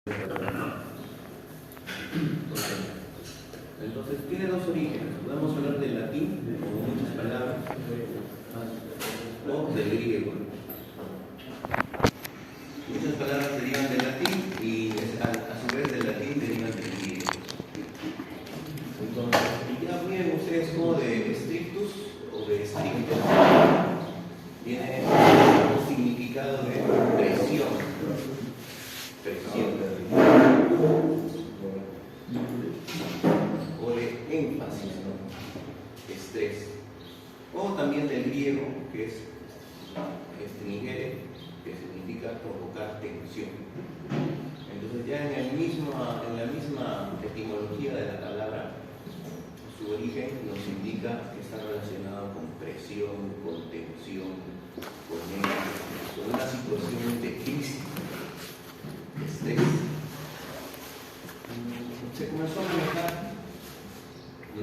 Entonces tiene dos orígenes. Podemos hablar del latín, como muchas palabras, o del griego. Muchas palabras derivan del latín y a su vez del latín derivan del griego. Entonces, ya miren ustedes como de strictus o de stricto viene un significado de presión. O de énfasis, estrés, o también del griego, que es stringere, que significa provocar tensión. Entonces ya en la misma etimología de la palabra, su origen nos indica que está relacionado con presión, con tensión, con una situación de crisis, de estrés. Se comenzó a manejar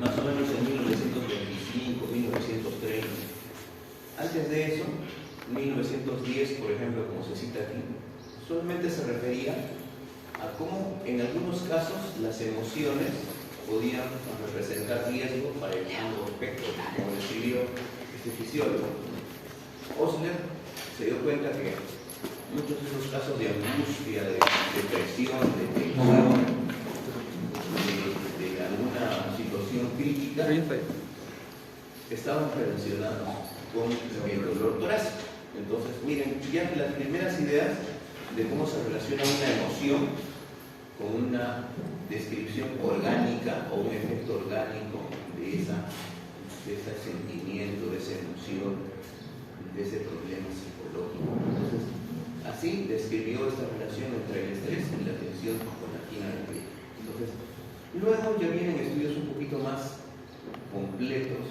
más o menos en 1925, 1930. Antes de eso, 1910, por ejemplo, como se cita aquí, solamente se refería a cómo en algunos casos las emociones podían representar riesgo para el aspecto, como describió este fisiólogo. Osler se dio cuenta que muchos de esos casos de angustia, de depresión, de tensión, de alguna situación crítica estaban relacionados con el dolor torácico. Entonces, miren, ya las primeras ideas de cómo se relaciona una emoción con una descripción orgánica o un efecto orgánico de ese sentimiento, de esa emoción, de ese problema psicológico. Entonces, así describió esta relación entre el estrés y la tensión con la química. Entonces, luego ya vienen estudios un poquito más completos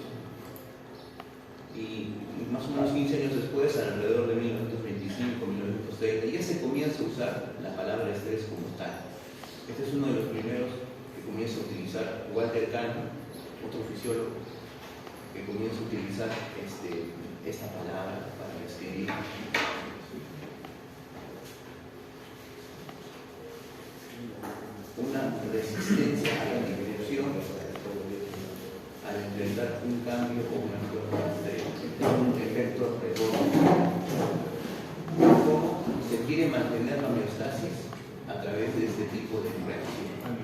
y más o menos 15 años después, alrededor de 1925, 1930, ya se comienza a usar la palabra estrés como tal. Este es uno de los primeros que comienza a utilizar Walter Kahneman, otro fisiólogo, que comienza a utilizar esta palabra para describir una resistencia a la disrupción al enfrentar un cambio o una forma de un efecto rebote. ¿Cómo se quiere mantener la homeostasis a través de este tipo de reacción?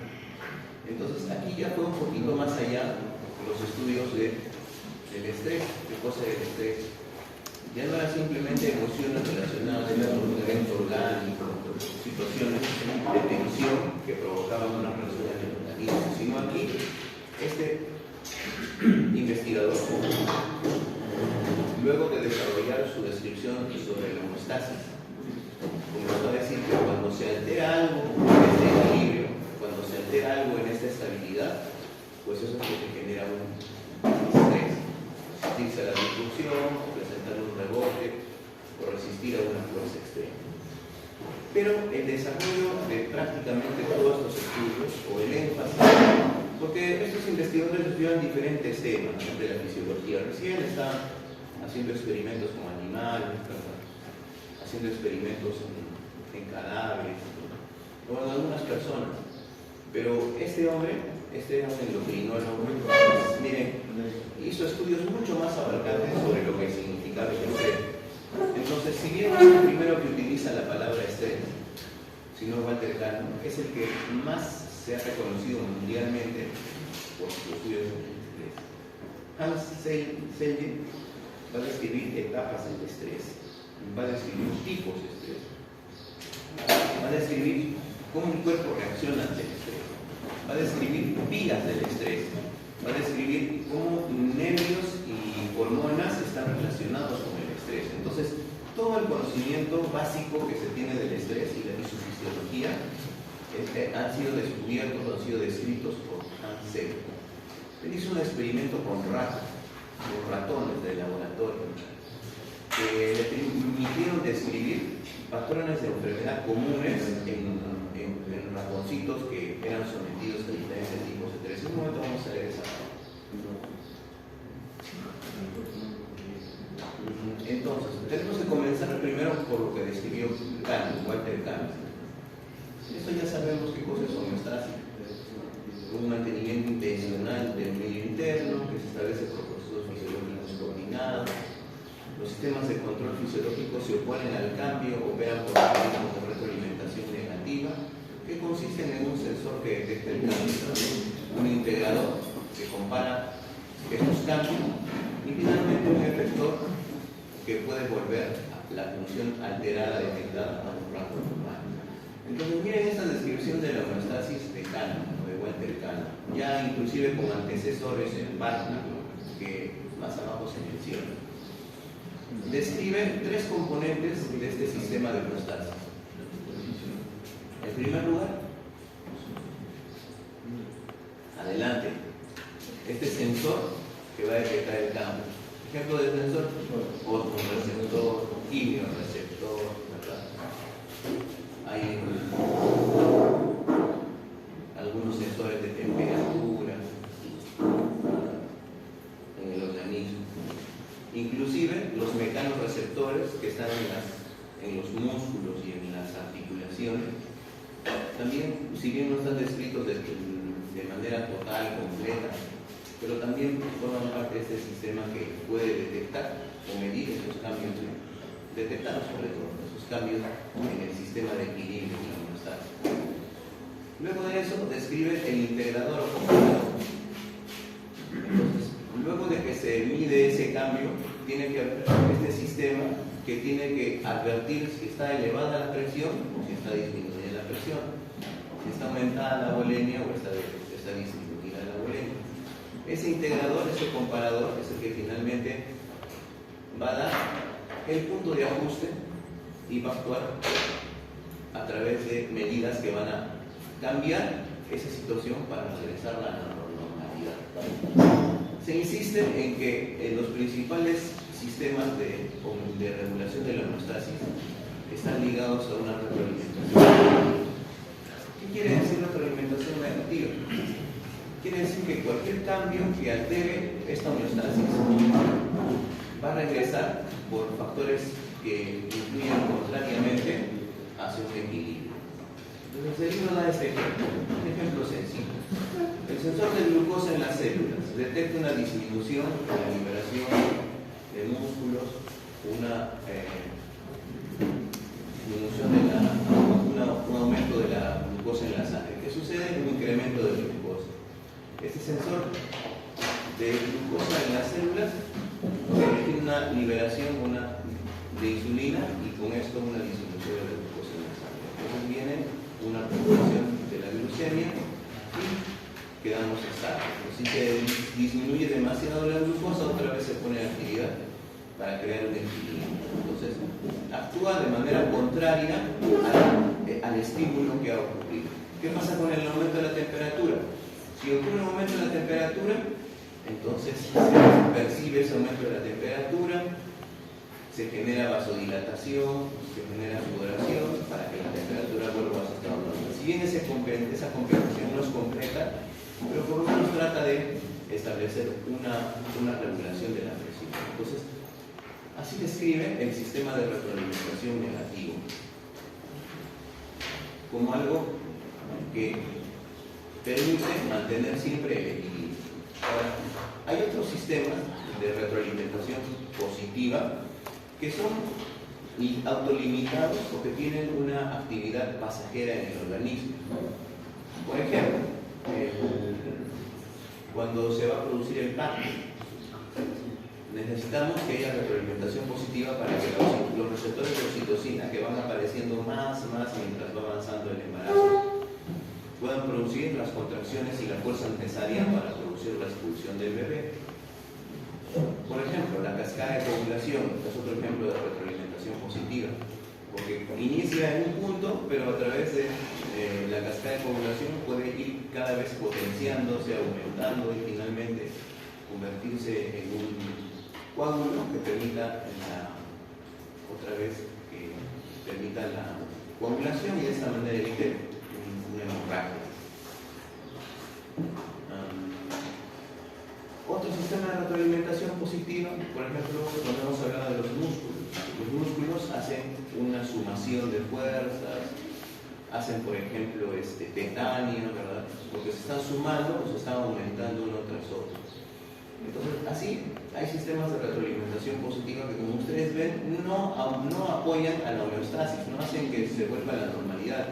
Entonces aquí ya fue un poquito más allá los estudios del estrés, de cosa del estrés. Ya no era simplemente emociones relacionadas con un evento orgánico, situaciones de tensión que provocaban una reacción en el organismo, sino aquí este investigador, luego de desarrollar su descripción sobre la homeostasis, comenzó a decir que cuando se altera algo en este equilibrio, cuando se altera algo en esta estabilidad, pues eso es lo que genera un estrés, resistirse a la disrupción, presentar un rebote o resistir a una fuerza extrema. Pero el desarrollo de prácticamente todos estos estudios, o el énfasis, porque estos investigadores estudian diferentes temas de la fisiología. Recién están haciendo experimentos con animales, haciendo experimentos en cadáveres, o en algunas personas. Pero este hombre, endocrinólogo, pues, miren, hizo estudios mucho más abarcantes sobre lo que significaba el estrés. Entonces, si bien no es el primero que utiliza la palabra estrés, sino Walter Kahneman, es el que más se ha reconocido mundialmente por sus estudios del estrés. Hans Selye va a describir etapas del estrés, va a describir tipos de estrés, va a describir cómo el cuerpo reacciona ante el estrés, va a describir vías del estrés, va a describir cómo nervios y hormonas están relacionados con el estrés. Entonces, todo el conocimiento básico que se tiene del estrés y de su fisiología han sido descubiertos, han sido descritos por Hans Selye. Él hizo un experimento con ratones del laboratorio, que le permitieron describir patrones de enfermedad comunes en ratoncitos que eran sometidos a diferentes tipos de estrés. En un momento vamos a leer esa parte. Entonces, tenemos que comenzar primero por lo que describió Walter Kahneman. Esto ya sabemos qué cosa es homeostasis. Un mantenimiento intencional del medio interno que se establece por procesos fisiológicos coordinados. Los sistemas de control fisiológico se oponen al cambio, operan por mecanismos de retroalimentación negativa, que consisten en un sensor que detecta el cambio, un integrador que compara estos cambios y finalmente un efector que puede volver la función alterada detectada a un rango normal. Entonces miren esta descripción de la homeostasis de Kahneman, de Walter Kahneman, ya inclusive con antecesores en Wagner, que más abajo se menciona. Describe tres componentes de este sistema de homeostasis. En primer lugar, adelante, este sensor que va a detectar el cambio. Ejemplo de sensor, fotorreceptor, quimioreceptor, ¿verdad? Hay algunos sensores de temperatura en el organismo. Inclusive los mecanorreceptores que están en los músculos y en las articulaciones, también, si bien no están descritos de manera total, completa, pero también forman parte de este sistema que puede detectar o medir esos cambios, detectar sobre todo esos cambios en el sistema de equilibrio de la homeostasis. Luego de eso describe el integrador o componente. Entonces, luego de que se mide ese cambio, tiene que haber este sistema que tiene que advertir si está elevada la presión o si está disminuida la presión, si está aumentada la volemia o está disminuida la volemia. Ese integrador, ese comparador, es el que finalmente va a dar el punto de ajuste y va a actuar a través de medidas que van a cambiar esa situación para regresarla a la normalidad. Se insiste en que los principales sistemas de regulación de la homeostasis están ligados a una retroalimentación. ¿Qué quiere decir retroalimentación negativa? Quiere decir que cualquier cambio que altere esta homeostasis va a regresar por factores que influyen contrariamente hacia un equilibrio. Entonces el libro da este ejemplo, un ejemplo sencillo. El sensor de glucosa en las células detecta una disminución en la liberación de músculos, una disminución un aumento de la glucosa en la sangre. ¿Qué sucede? Un incremento de glucosa. Este sensor de glucosa en las células tiene una liberación de insulina y con esto una disminución de la glucosa en la sangre. Entonces viene una regulación de la glucemia y quedamos estáticos. Si se disminuye demasiado la glucosa, otra vez se pone en actividad para crear un equilibrio. Entonces actúa de manera contraria al estímulo que ha ocurrido. ¿Qué pasa con el aumento de la temperatura? Si ocurre un aumento de la temperatura, entonces se percibe ese aumento de la temperatura, se genera vasodilatación, se genera sudoración para que la temperatura vuelva a su estado normal. Si bien esa compensación no es completa, pero por lo menos trata de establecer una regulación de la presión. Entonces, así describe el sistema de retroalimentación negativo como algo que permite mantener siempre el equilibrio. Ahora, hay otros sistemas de retroalimentación positiva que son autolimitados o que tienen una actividad pasajera en el organismo. Por ejemplo, cuando se va a producir el parto, necesitamos que haya retroalimentación positiva para que los receptores de oxitocina que van apareciendo más mientras va avanzando el embarazo puedan producir las contracciones y la fuerza necesaria para producir la expulsión del bebé. Por ejemplo, la cascada de coagulación es otro ejemplo de retroalimentación positiva, porque inicia en un punto, pero a través de la cascada de coagulación puede ir cada vez potenciándose, aumentando y finalmente convertirse en un coágulo que permita la coagulación y de esta manera evite una hemorragia. Otro sistema de retroalimentación positiva, por ejemplo, cuando hemos hablado de los músculos. Los músculos hacen una sumación de fuerzas, hacen, por ejemplo, tetanio, ¿verdad? Porque se están sumando o se están aumentando uno tras otro. Entonces, así hay sistemas de retroalimentación positiva que, como ustedes ven, no apoyan a la homeostasis, no hacen que se vuelva a la normalidad,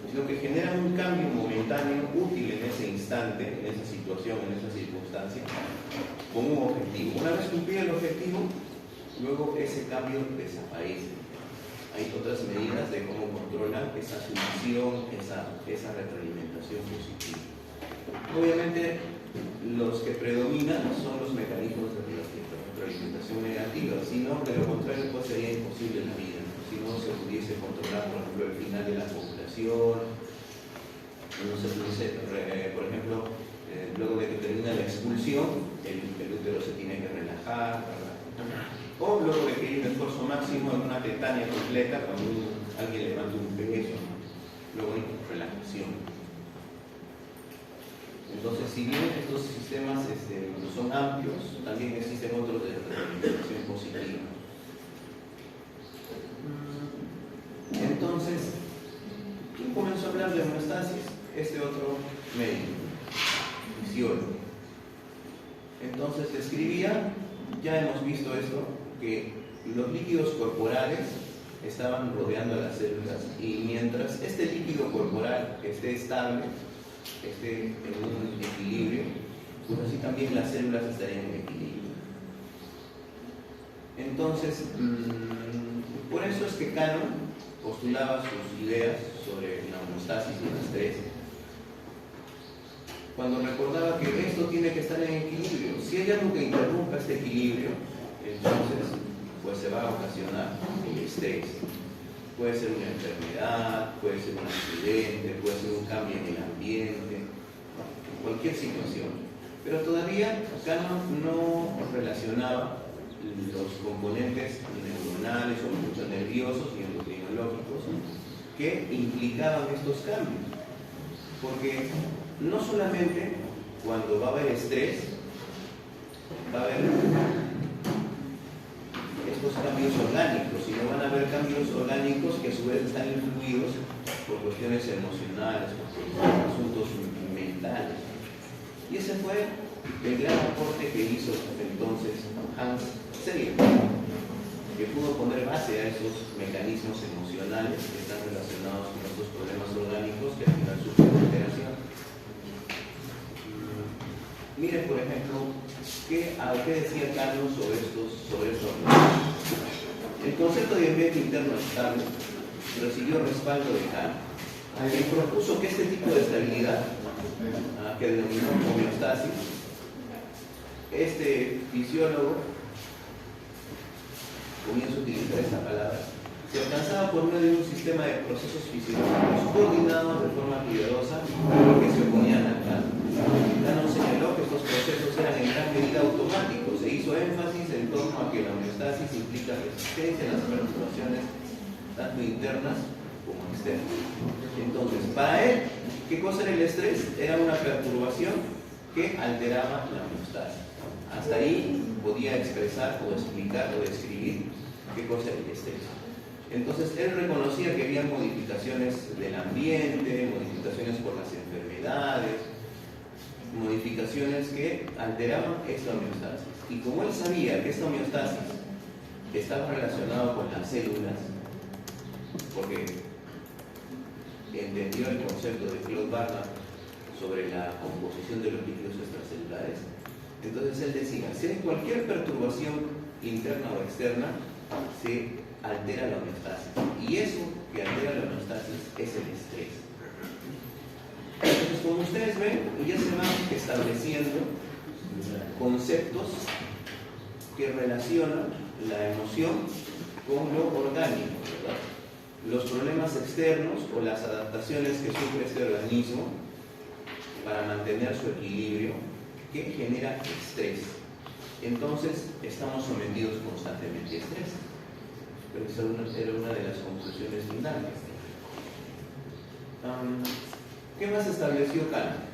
sino que generan un cambio momentáneo útil en ese instante, en esa situación, en esa circunstancia, con un objetivo. Una vez cumplido el objetivo, luego ese cambio desaparece. Hay otras medidas de cómo controlan esa sumisión, esa retroalimentación positiva. Obviamente, los que predominan son los mecanismos de retroalimentación negativa, si no, de lo contrario, pues sería imposible la vida, ¿no? Si no se pudiese controlar, por ejemplo, el final de la población, no se pudiese, por ejemplo, luego de que termina la expulsión, el útero se tiene que relajar, ¿verdad? O luego de que hay un esfuerzo máximo en una tetania completa, cuando alguien levanta un peso, ¿no? Luego hay relajación. Entonces, si bien estos sistemas son amplios, también existen otros de retroalimentación positiva. Entonces, ¿quién comenzó a hablar de homeostasis? Este otro médico, fisiólogo. Entonces describía, ya hemos visto esto, que los líquidos corporales estaban rodeando a las células, y mientras este líquido corporal esté estable, esté en un equilibrio, pues así también las células estarían en equilibrio. Entonces, por eso es que Cannon postulaba sus ideas sobre la homeostasis y el estrés, cuando recordaba que esto tiene que estar en equilibrio. Si hay algo que interrumpa este equilibrio, entonces pues se va a ocasionar el estrés. Puede ser una enfermedad, puede ser un accidente, puede ser un cambio en el ambiente, cualquier situación. Pero todavía Cannon no relacionaba los componentes neuronales o muchos nerviosos y endocrinológicos que implicaban estos cambios. Porque no solamente cuando va a haber estrés, va a haber estos cambios orgánicos, sino van a haber cambios orgánicos que a su vez están influidos por cuestiones emocionales, por asuntos mentales. Y ese fue el gran aporte que hizo entonces Hans Selye, que pudo poner base a esos mecanismos emocionales que están relacionados con estos problemas orgánicos que al final sufren alteración. Miren, por ejemplo, ¿qué decía Carlos sobre estos? El concepto de ambiente interno estable recibió respaldo de Cannon, quien propuso que este tipo de estabilidad, que denominó homeostasis, este fisiólogo comienza a utilizar esta palabra, se alcanzaba por medio de un sistema de procesos fisiológicos coordinados de forma cuidadosa que se oponían al Cannon. Cannon señaló que estos procesos eran en gran medida automáticos e hizo énfasis en torno a que la homeostasis implica resistencia a las perturbaciones tanto internas como externas. Entonces, para él, ¿qué cosa era el estrés? Era una perturbación que alteraba la homeostasis. Hasta ahí podía expresar o explicar o describir qué cosa era el estrés. Entonces, él reconocía que había modificaciones del ambiente, modificaciones por las enfermedades, modificaciones que alteraban esta homeostasis. Y como él sabía que esta homeostasis estaba relacionada con las células, porque entendió el concepto de Claude Barnard sobre la composición de los líquidos extracelulares, entonces él decía, si hay cualquier perturbación interna o externa, se altera la homeostasis. Y eso que altera la homeostasis es el estrés. Entonces, como ustedes ven, ya se van estableciendo conceptos que relacionan la emoción con lo orgánico, ¿verdad? Los problemas externos o las adaptaciones que sufre este organismo para mantener su equilibrio, que genera estrés. Entonces, estamos sometidos constantemente a estrés. Pero esa era una de las conclusiones finales. ¿Qué más estableció Cannon?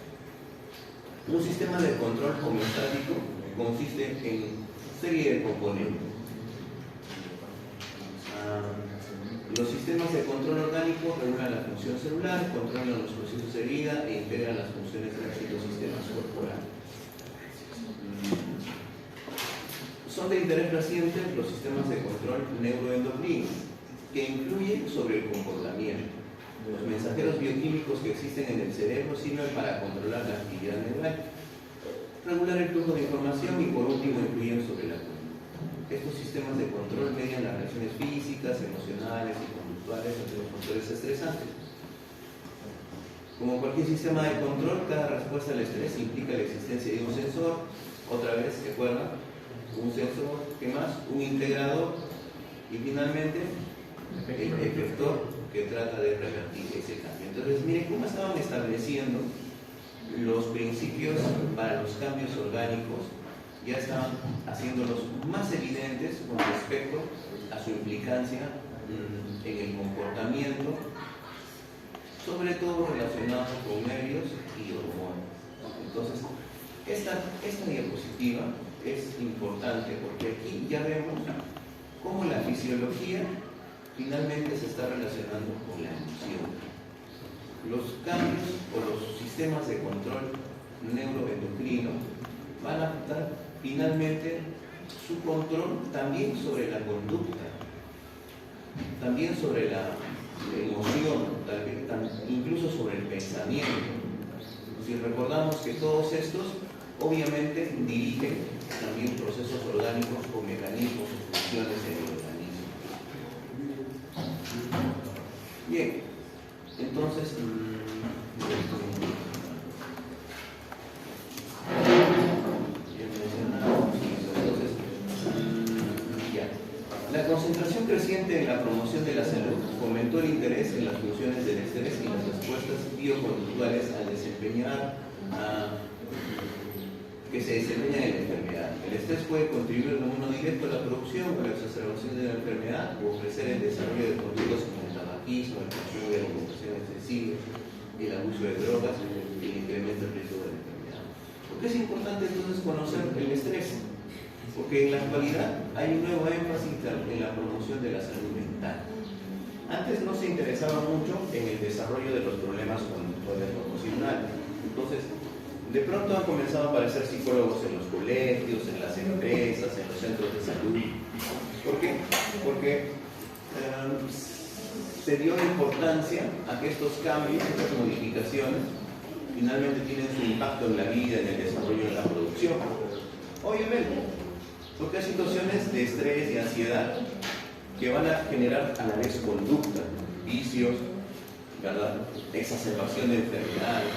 Un sistema de control homeostático consiste en serie de componentes. Los sistemas de control orgánico regulan la función celular, controlan los procesos de vida e integran las funciones de los sistemas corporales. Son de interés reciente los sistemas de control neuroendocrino, que influyen sobre el comportamiento. Los mensajeros bioquímicos que existen en el cerebro sirven para controlar la actividad neural, regular el flujo de información y por último influyen sobre la conducta. Estos sistemas de control median las reacciones físicas, emocionales y conductuales entre los factores estresantes. Como cualquier sistema de control, cada respuesta al estrés implica la existencia de un sensor, otra vez, recuerda, un sensor, ¿qué más? Un integrador y finalmente el efector que trata de revertir ese cambio. Entonces, miren cómo estaban estableciendo los principios para los cambios orgánicos, ya estaban haciéndolos más evidentes con respecto a su implicancia en el comportamiento, sobre todo relacionado con nervios y hormonas. Entonces, esta diapositiva es importante porque aquí ya vemos cómo la fisiología finalmente se está relacionando con la emoción. Los cambios o los sistemas de control neuroendocrino van a afectar finalmente su control también sobre la conducta, también sobre la emoción, incluso sobre el pensamiento. Si recordamos que todos estos obviamente dirigen también procesos orgánicos o mecanismos o funciones en el organismo. Bien, entonces, la concentración creciente en la promoción de la salud fomentó el interés en las funciones del estrés y las respuestas bioconductuales al desempeñar que se desempeñan en la enfermedad. El estrés puede contribuir de modo directo a la producción o la exacerbación de la enfermedad o ofrecer el desarrollo de conductas como el tabaquismo, el consumo de alimentación excesiva, el abuso de drogas y el incremento del riesgo de la enfermedad. ¿Por qué es importante entonces conocer el estrés? Porque en la actualidad hay un nuevo énfasis en la promoción de la salud mental. Antes no se interesaba mucho en el desarrollo de los problemas conductuales o emocionales. Entonces, de pronto han comenzado a aparecer psicólogos en los colegios, en las empresas, en los centros de salud. ¿Por qué? Porque se dio importancia a que estos cambios, estas modificaciones, finalmente tienen su impacto en la vida, en el desarrollo, en la producción. Obviamente, porque hay situaciones de estrés y ansiedad que van a generar a la vez conducta, vicios, ¿verdad? Exacerbación de enfermedades.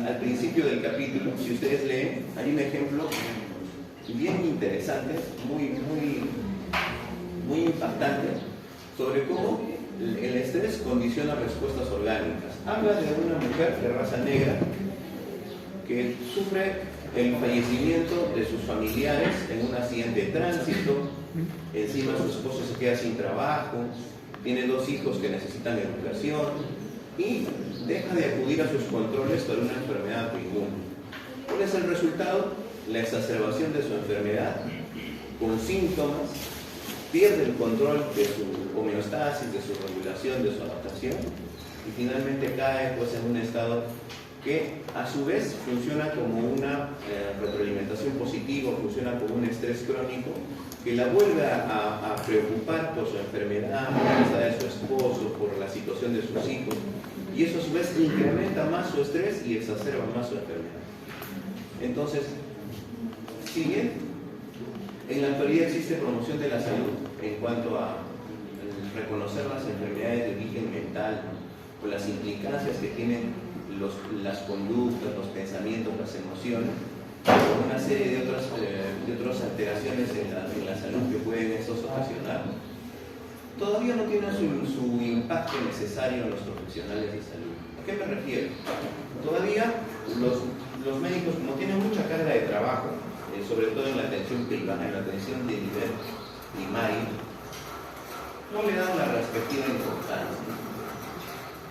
Al principio del capítulo, si ustedes leen, hay un ejemplo bien interesante, muy impactante, sobre cómo el estrés condiciona respuestas orgánicas. Habla de una mujer de raza negra que sufre el fallecimiento de sus familiares en un accidente de tránsito. Encima su esposo se queda sin trabajo, tiene 2 hijos que necesitan educación y deja de acudir a sus controles por una enfermedad autoinmune. ¿Cuál es el resultado? La exacerbación de su enfermedad con síntomas, pierde el control de su homeostasis, de su regulación, de su adaptación y finalmente cae pues, en un estado que a su vez funciona como una retroalimentación positiva, funciona como un estrés crónico que la vuelve a preocupar por su enfermedad, por la enfermedad de su esposo, por la situación de sus hijos, y eso a su vez incrementa más su estrés y exacerba más su enfermedad. Entonces, si bien en la actualidad existe promoción de la salud en cuanto a reconocer las enfermedades de origen mental o las implicancias que tienen las conductas, los pensamientos, las emociones, con una serie de otras alteraciones en la salud que pueden estos ocasionar, todavía no tiene su impacto necesario en los profesionales de salud. ¿A qué me refiero? Todavía los médicos, como tienen mucha carga de trabajo, sobre todo en la atención privada, en la atención de nivel primario, no le dan la respectiva importancia.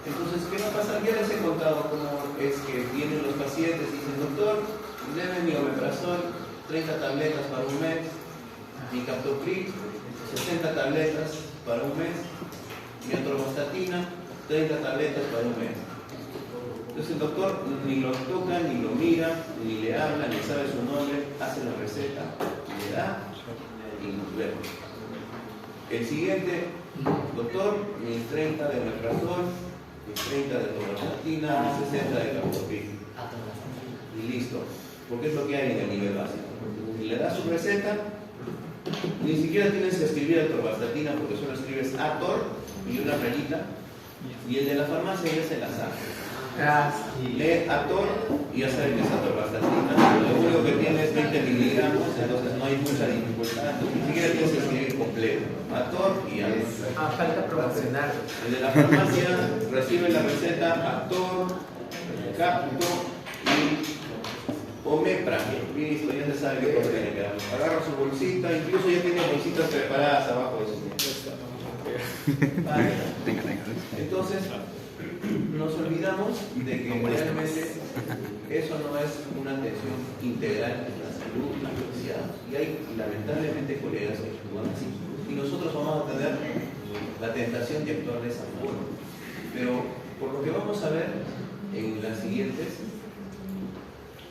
Entonces, ¿qué va a pasar? Ya les he contado cómo es que vienen los pacientes y dicen, doctor, deme mi omeprazol, 30 tabletas para un mes, mi captopril, 60 tabletas para un mes, y atorvastatina, 30 tabletas para un mes. Entonces el doctor ni lo toca, ni lo mira, ni le habla, ni sabe su nombre, hace la receta, le da y nos vemos. El siguiente, doctor, mis 30 de omeprazol, mis 30 de atorvastatina, mis 60 de captopril. Y listo, porque es lo que hay en el nivel básico. Y le das su receta, ni siquiera tienes que escribir atorvastatina porque solo escribes Ator y una rayita, y el de la farmacia ya se la sabe. Lee Ator y ya sabe que es atorvastatina. Lo único que tiene es 20 miligramos, entonces no hay mucha dificultad. Ni siquiera tienes que escribir completo. Ator y ya. Falta promocionar. El de la farmacia recibe la receta Ator, Capto y Omepra. Listo, ya se sabe qué cosa tiene que dar. Agarra su bolsita, incluso ya tiene bolsitas preparadas abajo de su bolsa. Vale. Entonces, nos olvidamos de que realmente eso no es una atención integral en la salud, en la universidad. Y hay lamentablemente colegas que actúan así. Y nosotros vamos a tener la tentación de actuar de esa forma. Pero por lo que vamos a ver en las siguientes,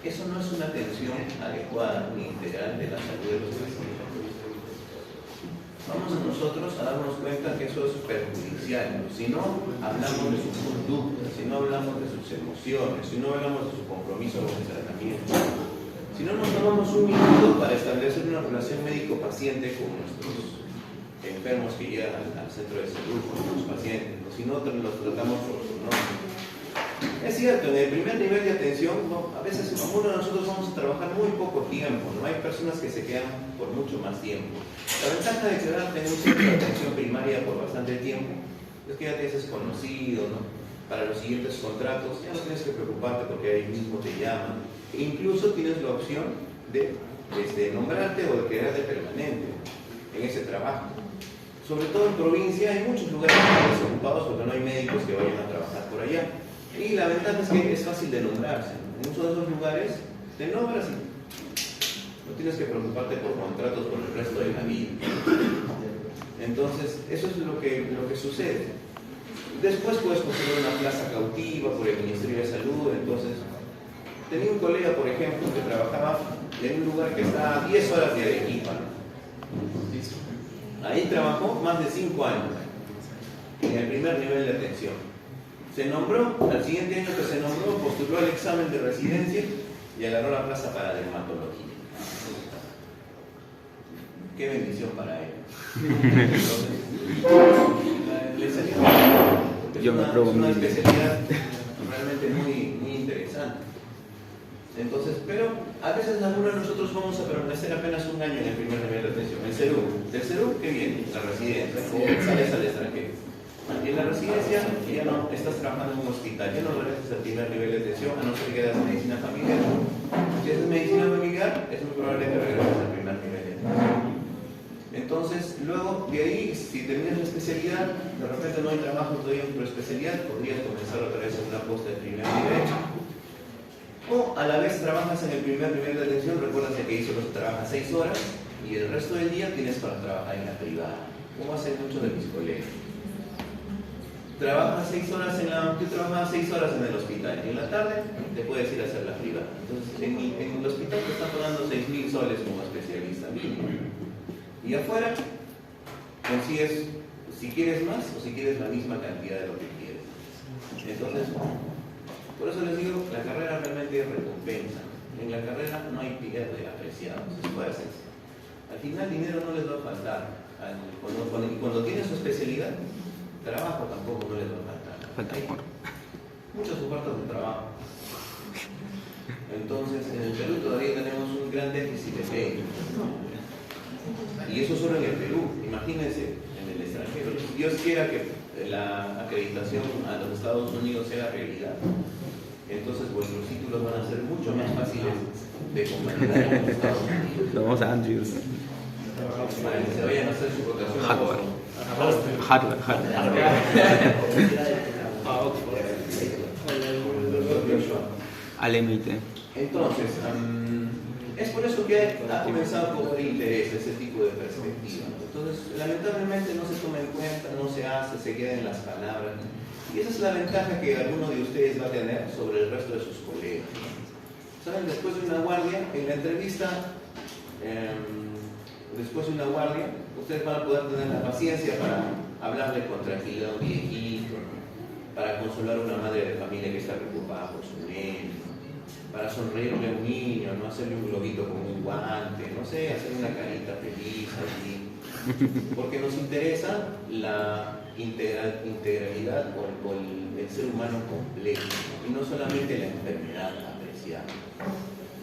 eso no es una atención adecuada ni integral de la salud de los pacientes. Vamos nosotros a darnos cuenta que eso es perjudicial. Si no hablamos de su conducta, si no hablamos de sus emociones, si no hablamos de su compromiso con el tratamiento, si no nos tomamos un minuto para establecer una relación médico-paciente con nuestros enfermos que llegan al centro de salud, con nuestros pacientes, si no los tratamos por su nombre. Es cierto, en el primer nivel de atención, a veces como uno de nosotros vamos a trabajar muy poco tiempo, ¿no? Hay personas que se quedan por mucho más tiempo. La ventaja de quedarte en un centro de atención primaria por bastante tiempo es que ya te haces conocido, ¿no? Para los siguientes contratos ya no tienes que preocuparte porque ahí mismo te llaman. E incluso tienes la opción de nombrarte o de quedarte permanente en ese trabajo. Sobre todo en provincia hay muchos lugares desocupados porque no hay médicos que vayan a trabajar por allá. Y la ventaja es que es fácil de nombrarse. En muchos de esos lugares te nombras y no tienes que preocuparte por contratos por el resto de la vida. Entonces, eso es lo que sucede. Después puedes conseguir una plaza cautiva por el Ministerio de Salud. Entonces, tenía un colega, por ejemplo, que trabajaba en un lugar que está a 10 horas de Arequipa. Ahí trabajó más de 5 años en el primer nivel de atención. Se nombró, al siguiente año que se nombró, postuló al examen de residencia y agarró la plaza para dermatología. Qué bendición para él. Entonces, le salió una especialidad realmente muy interesante. Entonces, pero a veces algunos de nosotros vamos a permanecer apenas un año en el primer nivel de atención. El CERU. ¿Del CERU qué viene? La residencia. O sales al extranjero. Y en la residencia ya no estás trabajando en un hospital, ya no regresas al primer nivel de atención, a no ser que hagas medicina familiar. Si haces medicina familiar, es muy probable que regreses al primer nivel de atención. Entonces, luego de ahí, si terminas la especialidad, de repente no hay trabajo todavía en tu especialidad, podrías comenzar otra vez en una posta de primer nivel. O a la vez trabajas en el primer nivel de atención, recuerda que ahí solo se trabaja 6 horas y el resto del día tienes para trabajar en la privada, como hacen muchos de mis colegas. Trabajas 6 horas tú trabajabas 6 horas en el hospital y en la tarde te puedes ir a hacer la privada. Entonces en el hospital te están pagando 6.000 soles como especialista mínimo. Y afuera consigues, si quieres más o si quieres la misma cantidad de lo que quieres. Entonces, por eso les digo, la carrera realmente recompensa. En la carrera no hay pierde apreciados, esfuerces. Al final dinero no les va a faltar. Cuando tienes su especialidad, trabajo tampoco no les va a faltar. Hay muchas ofertas de trabajo. Entonces, en el Perú todavía tenemos un gran déficit de médicos. Y eso solo en el Perú. Imagínense en el extranjero. Dios quiera que la acreditación a los Estados Unidos sea realidad. Entonces vuestros títulos van a ser mucho más fáciles de convalidar en los Estados Unidos. Vamos a Andrews. Para que se vayan a hacer su rotación a Harvard. Al MIT. Entonces, Es por eso que ha comenzado a cobrar interés ese tipo de perspectiva. Entonces, lamentablemente no se toma en cuenta, no se hace, se queda en las palabras. Y esa es la ventaja que alguno de ustedes va a tener sobre el resto de sus colegas. ¿Saben? Después de una guardia, en la entrevista, después de una guardia, ustedes van a poder tener la paciencia para hablarle con tranquilidad a un viejito, para consolar a una madre de familia que está preocupada por su nene, para sonreírle a un niño, no hacerle un globito con un guante, no sé, hacer una carita feliz allí. Porque nos interesa la integralidad o el ser humano completo, y no solamente la enfermedad apreciada.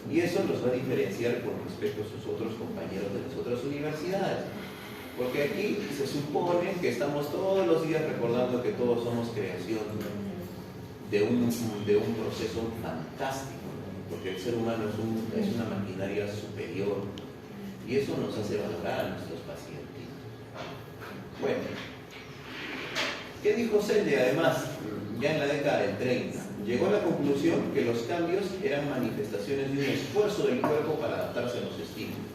Y eso los va a diferenciar con respecto a sus otros compañeros de las otras universidades. Porque aquí se supone que estamos todos los días recordando que todos somos creación de un proceso fantástico, porque el ser humano es una maquinaria superior, y eso nos hace valorar a nuestros pacientes. Bueno, ¿qué dijo Selle además? Ya en la década del 30, llegó a la conclusión que los cambios eran manifestaciones de un esfuerzo del cuerpo para adaptarse a los estímulos.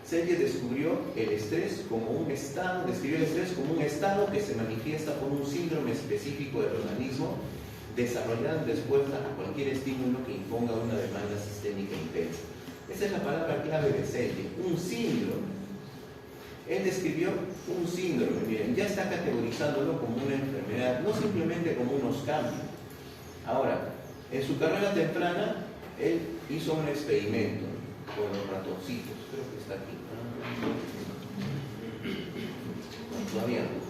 Selle describió el estrés como un estado que se manifiesta por un síndrome específico del organismo desarrollado en respuesta a cualquier estímulo que imponga una demanda sistémica intensa. Esa es la palabra clave de Selle, un síndrome. Él describió un síndrome, miren, ya está categorizándolo como una enfermedad, no simplemente como unos cambios. Ahora, en su carrera temprana, él hizo un experimento con los ratoncitos, creo que está aquí. Todavía no.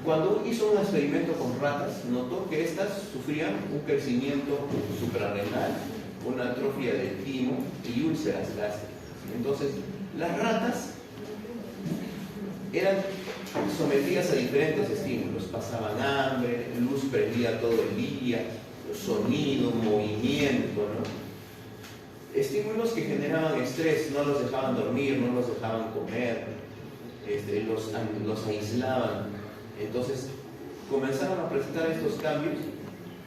Cuando hizo un experimento con ratas, notó que éstas sufrían un crecimiento suprarrenal, una atrofia del timo y úlceras gástricas. Entonces, las ratas eran sometidas a diferentes estímulos, pasaban hambre, luz prendida todo el día, sonido, movimiento, ¿no? Estímulos que generaban estrés, no los dejaban dormir, no los dejaban comer, los aislaban. Entonces comenzaron a presentar estos cambios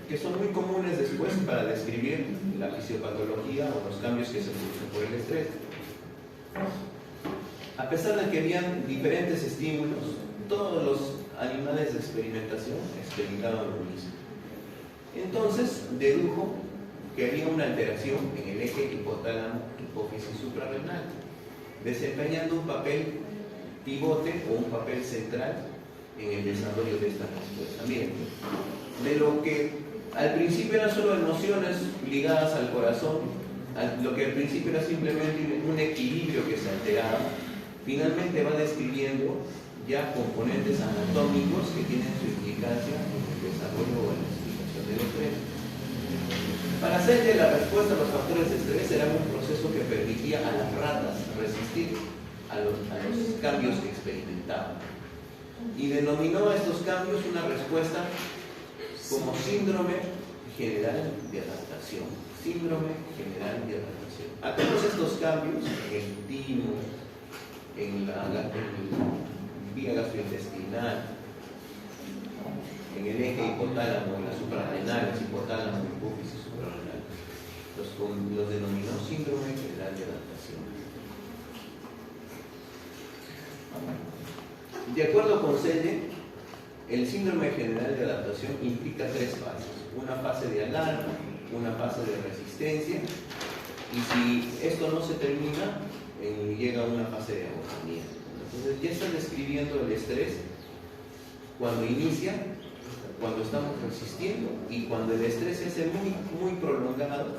que son muy comunes después para describir la fisiopatología o los cambios que se producen por el estrés. A pesar de que habían diferentes estímulos, todos los animales de experimentación experimentaban lo mismo. Entonces dedujo que había una alteración en el eje hipotálamo-hipófisis suprarrenal, desempeñando un papel pivote o un papel central en el desarrollo de esta respuesta. Miren, de lo que al principio eran solo emociones ligadas al corazón, lo que al principio era simplemente un equilibrio que se alteraba, finalmente va describiendo ya componentes anatómicos que tienen su implicancia en el desarrollo o en la explicación del estrés. Para Selle, la respuesta a los factores de estrés era un proceso que permitía a las ratas resistir a los cambios que experimentaban, y denominó a estos cambios una respuesta como síndrome general de adaptación. Síndrome general de adaptación. A todos estos cambios en el timo, en la vía gastrointestinal, en el eje hipotálamo, en las suprarrenales, hipotálamo, hipófisis suprarrenal, los denominó síndrome general de adaptación. De acuerdo con Selle, el síndrome general de adaptación implica tres fases: una fase de alarma, una fase de resistencia, y si esto no se termina, llega a una fase de agotamiento. Entonces ya está describiendo el estrés cuando inicia, cuando estamos resistiendo, y cuando el estrés se hace muy prolongado,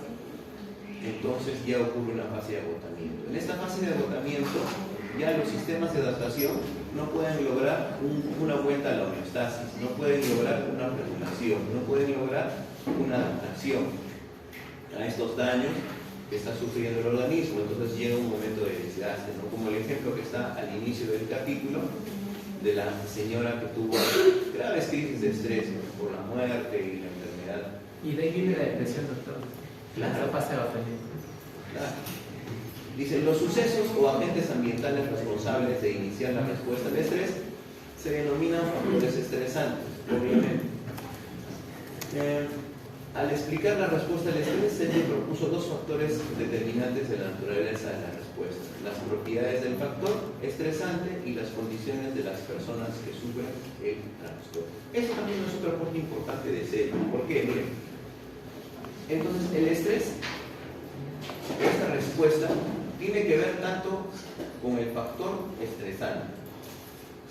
entonces ya ocurre una fase de agotamiento. En esta fase de agotamiento, ya los sistemas de adaptación no pueden lograr una vuelta a la homeostasis, no pueden lograr una regulación, no pueden lograr una adaptación a estos daños que está sufriendo el organismo. Entonces llega un momento de desgaste, ¿no? Como el ejemplo que está al inicio del capítulo de la señora que tuvo graves crisis de estrés, ¿no? Por la muerte y la enfermedad. Y de ahí viene la depresión, doctor. Claro. La fase de agotamiento. Claro. Dicen, los sucesos o agentes ambientales responsables de iniciar la respuesta al estrés se denominan factores estresantes, obviamente. Al explicar la respuesta al estrés, Selye propuso dos factores determinantes de la naturaleza de la respuesta: las propiedades del factor estresante y las condiciones de las personas que sufren el trastorno. Eso también es otro punto importante de Selye. ¿Por qué? Miren, entonces el estrés, esta respuesta, tiene que ver tanto con el factor estresante.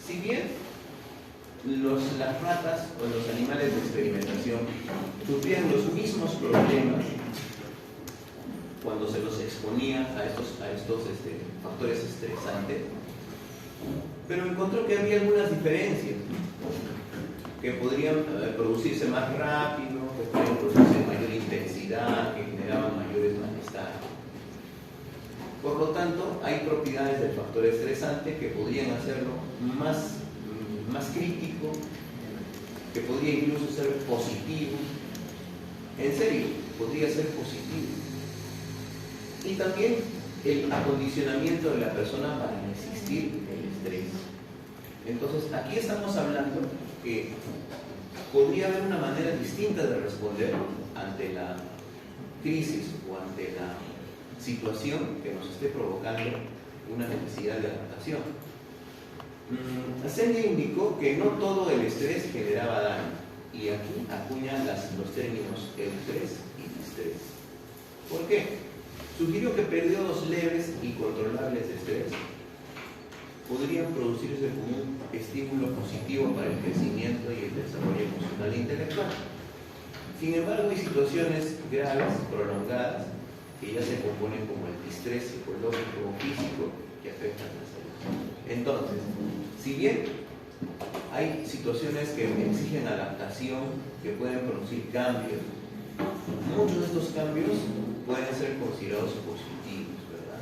Si bien las ratas o los animales de experimentación sufrían los mismos problemas cuando se los exponía a estos factores estresantes, pero encontró que había algunas diferencias que podrían producirse más rápido, que podrían producirse en mayor intensidad, que generaban mayores malestares. Por lo tanto, hay propiedades del factor estresante que podrían hacerlo más crítico, que podría incluso ser positivo. En serio, podría ser positivo. Y también el acondicionamiento de la persona para resistir el estrés. Entonces, aquí estamos hablando que podría haber una manera distinta de responder ante la crisis o ante la situación que nos esté provocando una necesidad de adaptación. Selye indicó que no todo el estrés generaba daño, y aquí acuña los términos eustrés y distrés. ¿Por qué? Sugirió que periodos leves y controlables de estrés podrían producirse como un estímulo positivo para el crecimiento y el desarrollo emocional e intelectual. Sin embargo, hay situaciones graves, prolongadas, que ya se componen como el distrés psicológico o físico que afectan la salud. Entonces, si bien hay situaciones que exigen adaptación, que pueden producir cambios, muchos de estos cambios pueden ser considerados positivos, ¿verdad?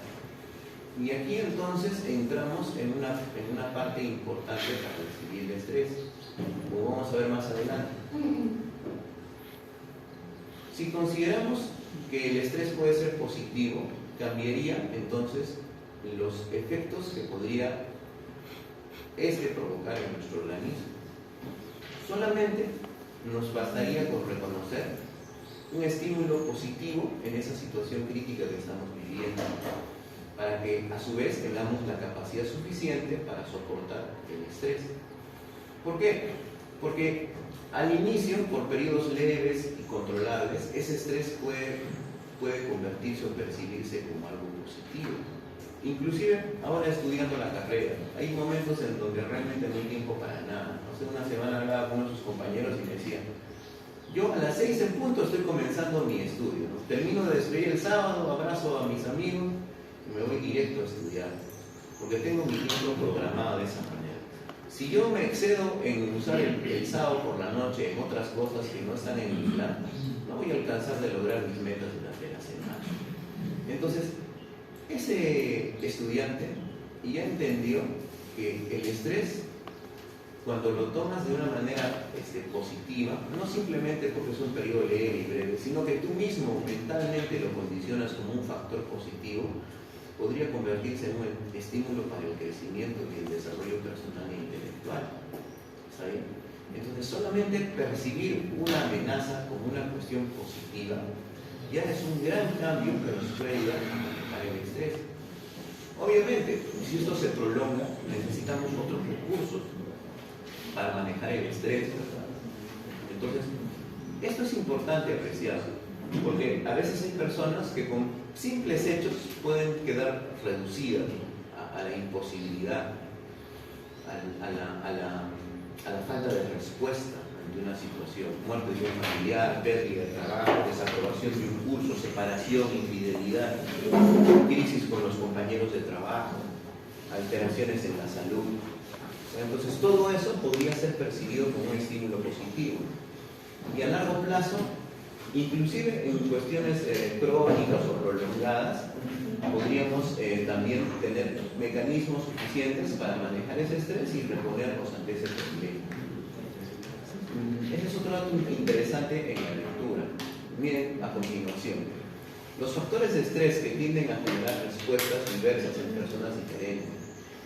Y aquí entonces entramos en una parte importante para describir el estrés, como vamos a ver más adelante. Si consideramos que el estrés puede ser positivo, cambiaría entonces los efectos que podría provocar en nuestro organismo. Solamente nos bastaría con reconocer un estímulo positivo en esa situación crítica que estamos viviendo, para que a su vez tengamos la capacidad suficiente para soportar el estrés. ¿Por qué? Porque al inicio, por periodos leves y controlables, ese estrés puede convertirse o percibirse como algo positivo. Inclusive, ahora estudiando la carrera, hay momentos en donde realmente no hay tiempo para nada. Hace una semana hablaba con uno de sus compañeros y me decía: yo a las 6 en punto estoy comenzando mi estudio, ¿no? Termino de despedir el sábado, abrazo a mis amigos y me voy directo a estudiar, porque tengo mi tiempo programado de esa manera. Si yo me excedo en usar el sábado por la noche en otras cosas que no están en mi plan, no voy a alcanzar de lograr mis metas durante la semana. Entonces, ese estudiante ya entendió que el estrés, cuando lo tomas de una manera positiva, no simplemente porque es un periodo leve y breve, sino que tú mismo mentalmente lo condicionas como un factor positivo, podría convertirse en un estímulo para el crecimiento y el desarrollo personal e intelectual. ¿Está bien? Entonces, solamente percibir una amenaza como una cuestión positiva ya es un gran cambio que nos puede ayudar a manejar el estrés. Obviamente, si esto se prolonga, necesitamos otros recursos para manejar el estrés, ¿verdad? Entonces, esto es importante apreciar, porque a veces hay personas que con simples hechos pueden quedar reducidas a la imposibilidad, a la falta de respuesta ante una situación: muerte de un familiar, pérdida de trabajo, desaprobación de un curso, separación, infidelidad, crisis con los compañeros de trabajo, alteraciones en la salud. Entonces, todo eso podría ser percibido como un estímulo positivo. Y a largo plazo, inclusive en cuestiones crónicas o prolongadas, podríamos también tener mecanismos suficientes para manejar ese estrés y reponernos ante ese problema. Ese es otro dato interesante en la lectura. Miren a continuación: los factores de estrés que tienden a generar respuestas diversas en personas diferentes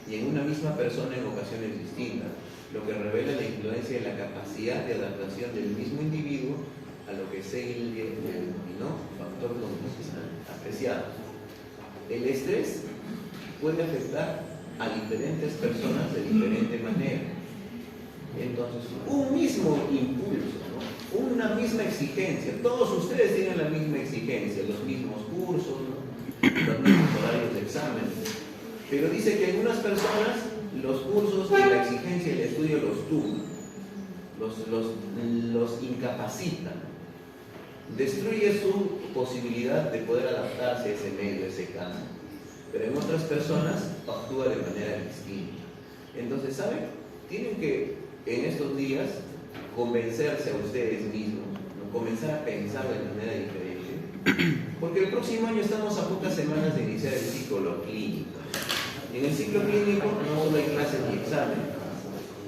y en una misma persona en ocasiones distintas, lo que revela la influencia de la capacidad de adaptación del mismo individuo a lo que Seidel denominó factor condicional. Apreciados. El estrés puede afectar a diferentes personas de diferente manera. Entonces, un mismo impulso, ¿no? Una misma exigencia, todos ustedes tienen la misma exigencia, los mismos cursos, ¿no? Los mismos horarios de examen, pero dice que algunas personas los cursos y la exigencia del estudio los tumban, los incapacitan, destruye su posibilidad de poder adaptarse a ese medio, a ese campo. Pero en otras personas actúa de manera distinta. Entonces, ¿saben? Tienen que en estos días convencerse a ustedes mismos, ¿no? Comenzar a pensar de manera diferente, porque el próximo año estamos a pocas semanas de iniciar el ciclo clínico. Y en el ciclo clínico no solo hay clases ni exámenes,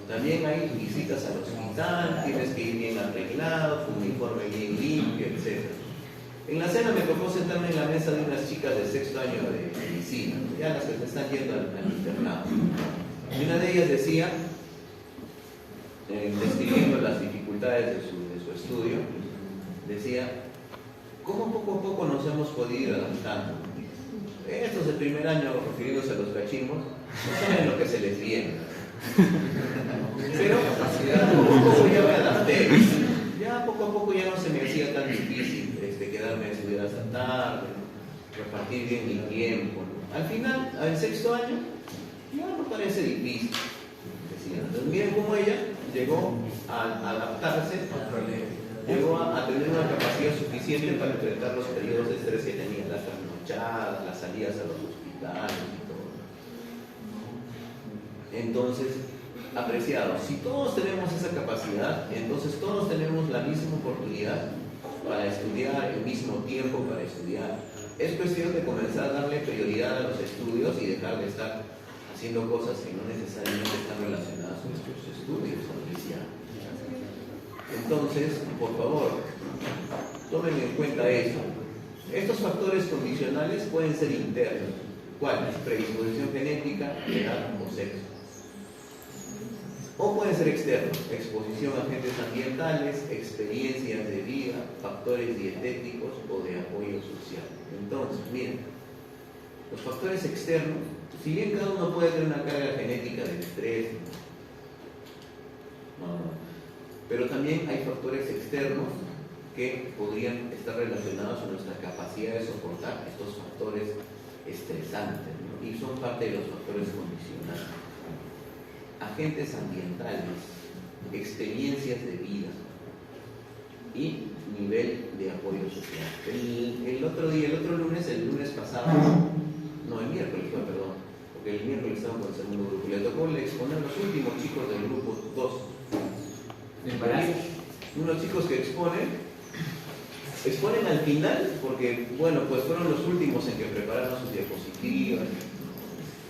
también hay visitas al hospital, tienes que ir bien arreglado, tu uniforme bien limpio, etc. En la cena me tocó sentarme en la mesa de unas chicas de sexto año de medicina, ya las que se están yendo al internado. Y una de ellas decía, describiendo las dificultades de su estudio, decía, ¿cómo poco a poco nos hemos podido ir adaptando? Estos de primer año, refiriéndose a los cachimbos, no saben lo que se les viene. Pero poco a poco ya me adapté. Ya poco a poco ya no se me hacía tan difícil quedarme a estudiar hasta tarde, repartir bien mi tiempo. Al final, al sexto año, ya no parece difícil. Entonces, miren cómo ella llegó a adaptarse, llegó a tener una capacidad suficiente para enfrentar los periodos de estrés que tenía, las trasnochadas, las salidas a los hospitales y todo. Entonces, apreciados, si todos tenemos esa capacidad, entonces todos tenemos la misma oportunidad para estudiar, el mismo tiempo para estudiar. Es cuestión de comenzar a darle prioridad a los estudios y dejar de estar haciendo cosas que no necesariamente están relacionadas con nuestros estudios, Alicia. Entonces, por favor, tomen en cuenta eso. Estos factores condicionales pueden ser internos. ¿Cuáles? Predisposición genética, edad o sexo. O pueden ser externos, exposición a agentes ambientales, experiencias de vida, factores dietéticos o de apoyo social. Entonces, miren, los factores externos, si bien cada uno puede tener una carga genética de estrés, pero también hay factores externos que podrían estar relacionados con nuestra capacidad de soportar estos factores estresantes, ¿no? Y son parte de los factores condicionales. Agentes ambientales, experiencias de vida y nivel de apoyo social. El otro lunes, el miércoles, perdón, porque el miércoles estaba con el segundo grupo, le tocó exponer los últimos chicos del grupo 2. Unos chicos que exponen al final, porque, bueno, pues fueron los últimos en que prepararon sus diapositivas,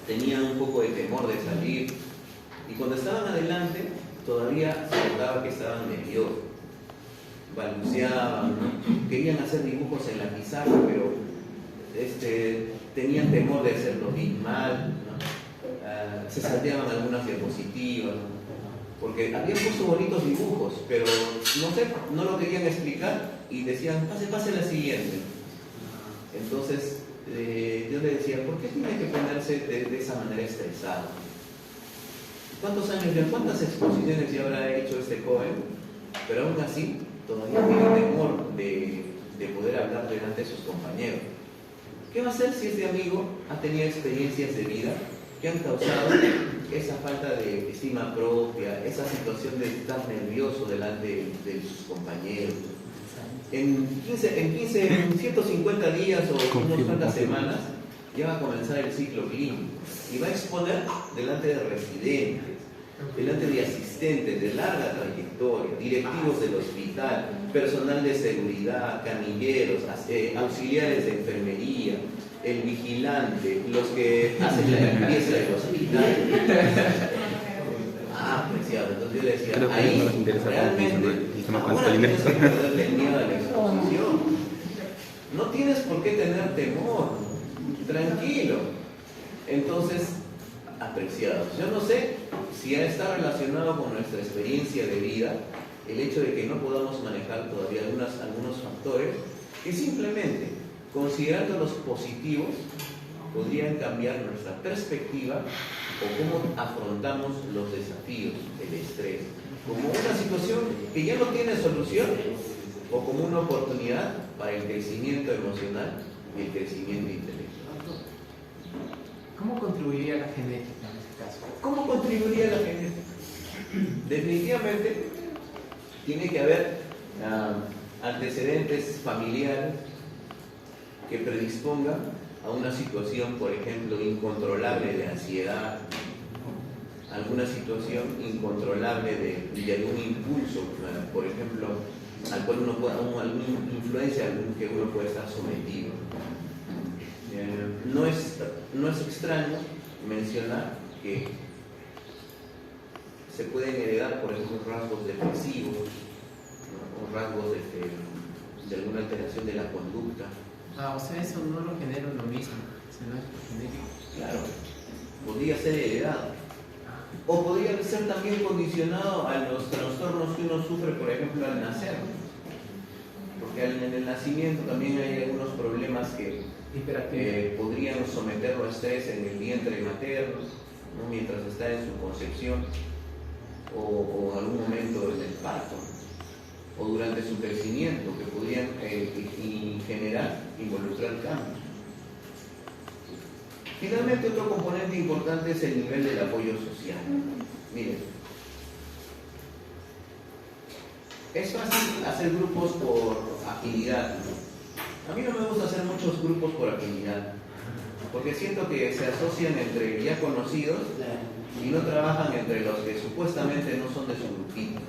tenían un poco de temor de salir. Y cuando estaban adelante, todavía se notaba que estaban nerviosos, balbuceaban, ¿no? Querían hacer dibujos en la pizarra, pero tenían temor de hacerlo bien mal, ¿no? Se salteaban algunas diapositivas, ¿no? Porque habían puesto bonitos dibujos, pero no lo querían explicar y decían, pase la siguiente. Entonces, yo le decía, ¿por qué tiene que ponerse de esa manera estresado? ¿Cuántos años ya, cuántas exposiciones ya habrá hecho este joven? Pero aún así, todavía tiene temor de poder hablar delante de sus compañeros. ¿Qué va a hacer si este amigo ha tenido experiencias de vida que han causado esa falta de estima propia, esa situación de estar nervioso delante de sus compañeros? En 150 días o unas cuantas semanas ya va a comenzar el ciclo clínico y va a exponer delante de residentes, delante de asistentes de larga trayectoria, directivos del hospital, personal de seguridad, camilleros, auxiliares de enfermería, el vigilante, los que hacen la limpieza del hospital. Apreciado. Entonces yo le decía, ahí realmente ahora tienes que perderle el miedo a la exposición. No tienes por qué tener temor, tranquilo. Entonces, apreciados, yo no sé si está relacionado con nuestra experiencia de vida, el hecho de que no podamos manejar todavía algunos factores que simplemente, considerándolos positivos, podrían cambiar nuestra perspectiva o cómo afrontamos los desafíos del estrés, como una situación que ya no tiene solución o como una oportunidad para el crecimiento emocional y el crecimiento intelectual. ¿Cómo contribuiría la genética en este caso? ¿Cómo contribuiría la genética? Definitivamente tiene que haber antecedentes familiares que predispongan a una situación, por ejemplo, incontrolable de ansiedad, alguna situación incontrolable de algún impulso, por ejemplo, al cual uno pueda, alguna influencia que uno puede estar sometido. No es extraño mencionar que se pueden heredar, por ejemplo, rasgos depresivos, ¿no? O rasgos de alguna alteración de la conducta. O sea, eso no lo genera lo mismo, sino es genético. Claro, podría ser heredado. O podría ser también condicionado a los trastornos que uno sufre, por ejemplo, al nacer. Porque en el nacimiento también hay algunos problemas que podrían someterlo a estrés en el vientre materno, ¿no? Mientras está en su concepción, o en algún momento en el parto, o durante su crecimiento, que podrían involucrar cambios. Finalmente, otro componente importante es el nivel del apoyo social. Miren, es fácil hacer grupos por afinidad. A mí no me gusta hacer muchos grupos por afinidad, porque siento que se asocian entre ya conocidos y no trabajan entre los que supuestamente no son de su grupito.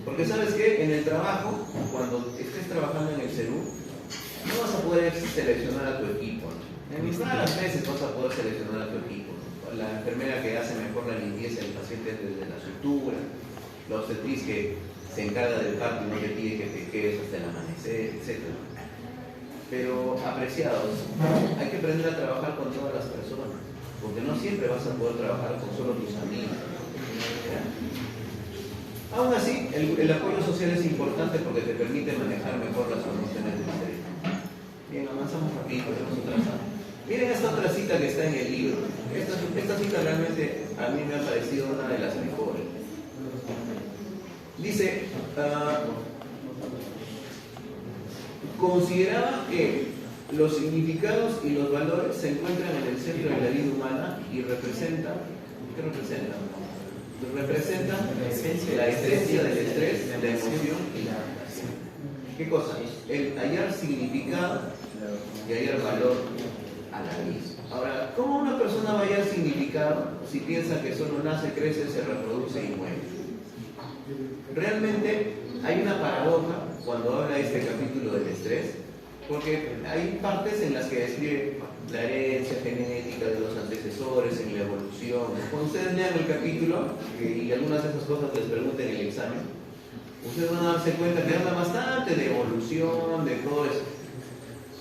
Porque ¿sabes qué? En el trabajo, cuando estés trabajando en el CERU, no vas a poder seleccionar a tu equipo, ¿no? En raras veces vas a poder seleccionar a tu equipo, ¿no? La enfermera que hace mejor la limpieza del paciente desde la sutura, la obstetriz que se encarga del parto y no te pide que te quedes hasta el amanecer, etc. Pero, apreciados, hay que aprender a trabajar con todas las personas, porque no siempre vas a poder trabajar con solo tus amigos. Aún así, el apoyo social es importante porque te permite manejar mejor las condiciones del estrés. Bien, avanzamos rapidito, vamos otra cita. Miren esta otra cita que está en el libro. Esta cita realmente a mí me ha parecido una de las mejores. Dice, consideraba que los significados y los valores se encuentran en el centro de la vida humana y representan, ¿qué representan? Representan la esencia del estrés, la emoción y la relación. ¿Qué cosa? El hallar significado y hallar valor a la vida. Ahora, ¿cómo una persona va a hallar significado si piensa que solo nace, crece, se reproduce y muere? Realmente hay una paradoja cuando habla este capítulo del estrés, porque hay partes en las que describe la herencia genética de los antecesores en la evolución. Cuando ustedes lean el capítulo y algunas de esas cosas les pregunten en el examen, ustedes van a darse cuenta que habla bastante de evolución, de todo eso.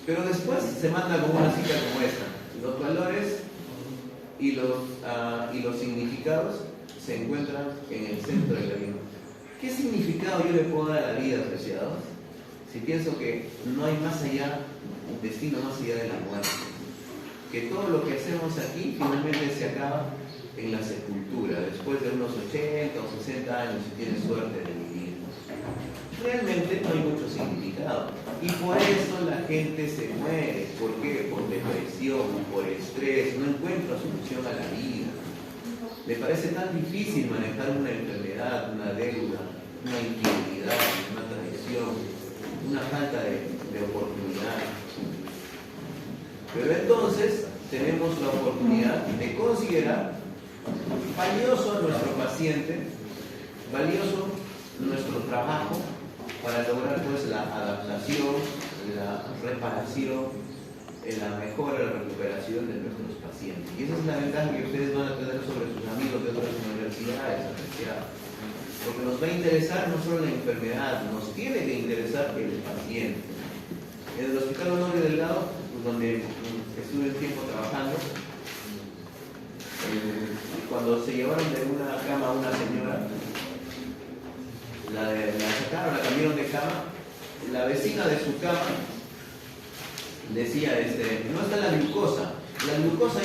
Pero después se manda como una cita como esta. Los valores y los significados se encuentran en el centro de la vida. ¿Qué significado yo le puedo dar a la vida, apreciados? Si pienso que no hay más allá, un destino más allá de la muerte. Que todo lo que hacemos aquí finalmente se acaba en la sepultura, después de unos 80 o 60 años, si tienes suerte de vivir. Realmente no hay mucho significado. Y por eso la gente se muere. ¿Por qué? Por depresión, por estrés, no encuentra solución a la vida. Le parece tan difícil manejar una enfermedad, una deuda, una infidelidad, una traición, una falta de oportunidad. Pero entonces tenemos la oportunidad de considerar valioso a nuestro paciente, valioso nuestro trabajo para lograr pues la adaptación, la reparación, la mejora, la recuperación de nuestros pacientes. Y esa es la ventaja que ustedes van a tener sobre sus amigos de otras universidades, apreciados. Porque nos va a interesar no solo la enfermedad, nos tiene que interesar el paciente. En el Hospital Honorio Delgado, pues, donde estuve un tiempo trabajando, cuando se llevaron de una cama a una señora, la sacaron, la cambiaron de cama. La vecina de su cama decía, no está la glucosa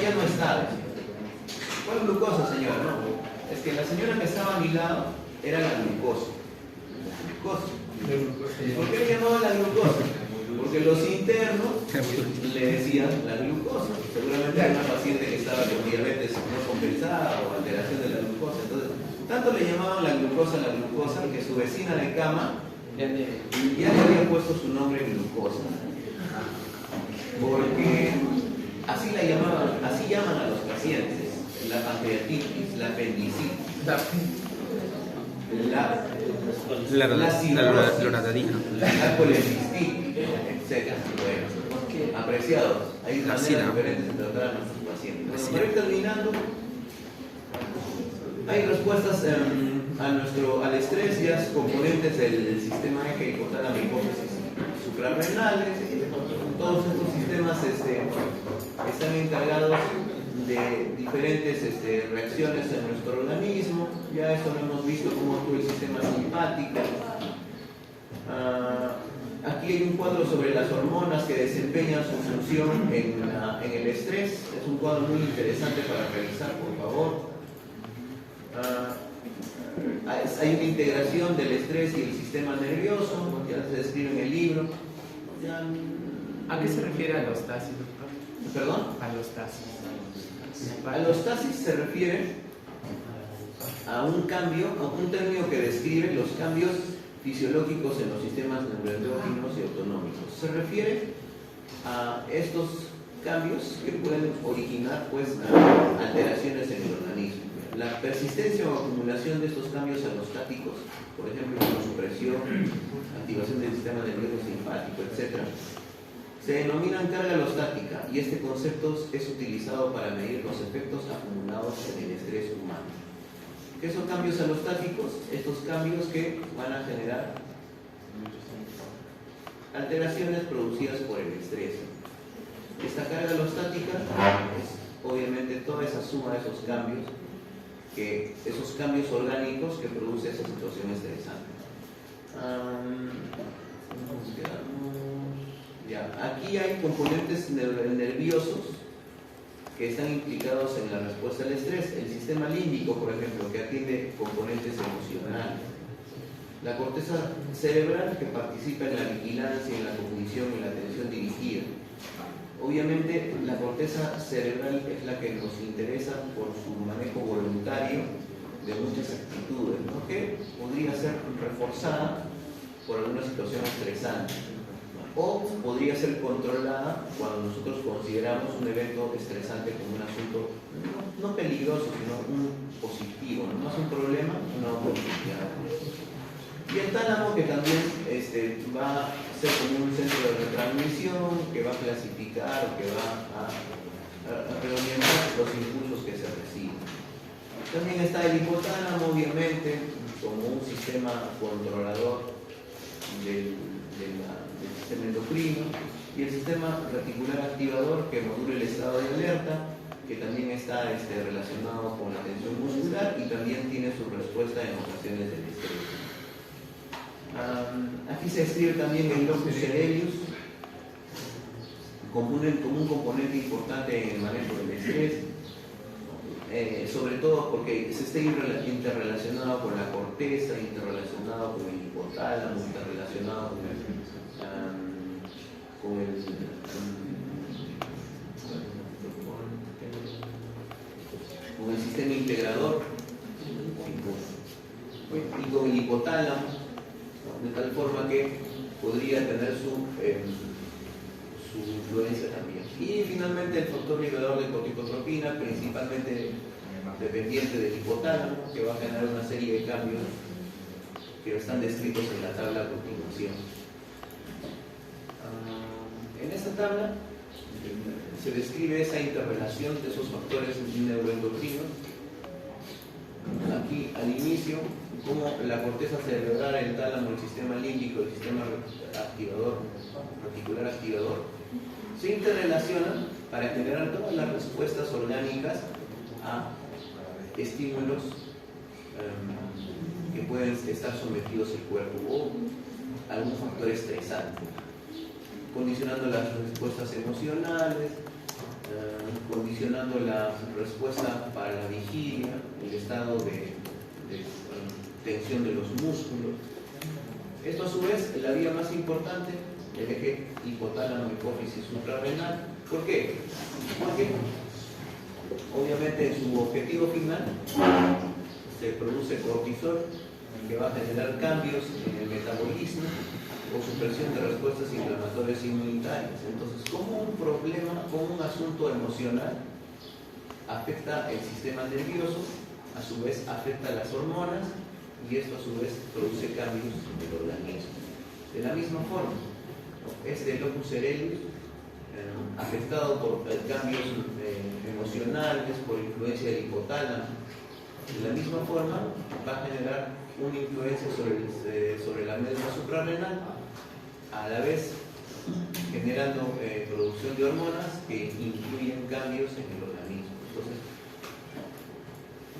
ya no está. Decía. ¿Cuál glucosa, señora? No, es que la señora que estaba a mi lado era la glucosa. ¿Por qué le llamaban la glucosa? Porque los internos le decían la glucosa. Seguramente era una paciente que estaba con diabetes no compensada o alteración de la glucosa. Entonces, tanto le llamaban la glucosa que su vecina de cama ya le había puesto su nombre glucosa. Porque así la llamaban, así llaman a los pacientes. La pancreatitis, la apendicitis, la loratadina, la colecistitis, etc. Bueno, apreciados, hay maneras diferentes de tratar a nuestros pacientes. Bueno, para ir terminando, hay respuestas al estrés, ya componentes del sistema eje hipotálamo hipófisis suprarrenales. Todos estos sistemas están encargados de diferentes reacciones en nuestro organismo. Ya eso lo hemos visto cómo actúa el sistema simpático. Aquí hay un cuadro sobre las hormonas que desempeñan su función en el estrés. Es un cuadro muy interesante para revisar, por favor. Hay una integración del estrés y el sistema nervioso, ya se describe en el libro. ¿A qué se refiere alostasis, doctor? ¿Perdón? Alostasis. Alostasis se refiere a un término que describe los cambios fisiológicos en los sistemas neuroendógenos y autonómicos. Se refiere a estos cambios que pueden originar alteraciones en el organismo. La persistencia o acumulación de estos cambios alostáticos, por ejemplo, supresión, activación del sistema nervioso simpático, etc., se denominan carga alostática y este concepto es utilizado para medir los efectos acumulados en el estrés humano. ¿Qué son cambios alostáticos? Estos cambios que van a generar alteraciones producidas por el estrés. Esta carga alostática es obviamente toda esa suma de esos cambios orgánicos que produce esa situación estresante. Aquí hay componentes nerviosos que están implicados en la respuesta al estrés. El sistema límbico, por ejemplo, que atiende componentes emocionales. La corteza cerebral, que participa en la vigilancia, en la cognición y la atención dirigida. Obviamente, la corteza cerebral es la que nos interesa por su manejo voluntario de muchas actitudes, ¿no? Que podría ser reforzada por alguna situación estresante o podría ser controlada cuando nosotros consideramos un evento estresante como un asunto no peligroso, sino un positivo, no más un problema, una oportunidad. Y el tálamo, que también va a ser como un centro de retransmisión, que va a clasificar o que va a reorientar los impulsos que se reciben. También está el hipotálamo, obviamente, como un sistema controlador del sistema endocrino, y el sistema reticular activador, que modula el estado de alerta, que también está relacionado con la tensión muscular y también tiene su respuesta en ocasiones del estrés. Aquí se describe también el locus coeruleus como un componente importante en el manejo del estrés, sobre todo porque se está interrelacionado con la corteza, interrelacionado con el hipotálamo, interrelacionado con el sistema integrador y con el hipotálamo, de tal forma que podría tener su influencia también. Y finalmente el factor liberador de corticotropina, principalmente dependiente del hipotálamo, que va a generar una serie de cambios que están descritos en la tabla a continuación. En esta tabla se describe esa interrelación de esos factores neuroendocrinos. Aquí al inicio, como la corteza cerebral, el tálamo, el sistema límbico, el sistema reticular activador se interrelacionan para generar todas las respuestas orgánicas a estímulos que pueden estar sometidos el cuerpo o algún factor estresante, condicionando las respuestas emocionales, condicionando la respuesta para la vigilia, el estado de tensión de los músculos. Esto a su vez, la vía más importante, el eje hipotálamo, hipófisis suprarrenal. ¿Por qué? Porque obviamente en su objetivo final se produce cortisol, que va a generar cambios en el metabolismo o supresión de respuestas inflamatorias inmunitarias. Entonces, como un problema, como un asunto emocional afecta el sistema nervioso, a su vez afecta las hormonas, y esto a su vez produce cambios en el organismo. De la misma forma, este locus coeruleus, afectado por cambios emocionales, por influencia del hipotálamo, de la misma forma va a generar una influencia sobre la médula suprarrenal, a la vez generando producción de hormonas que incluyen cambios en el organismo. Entonces,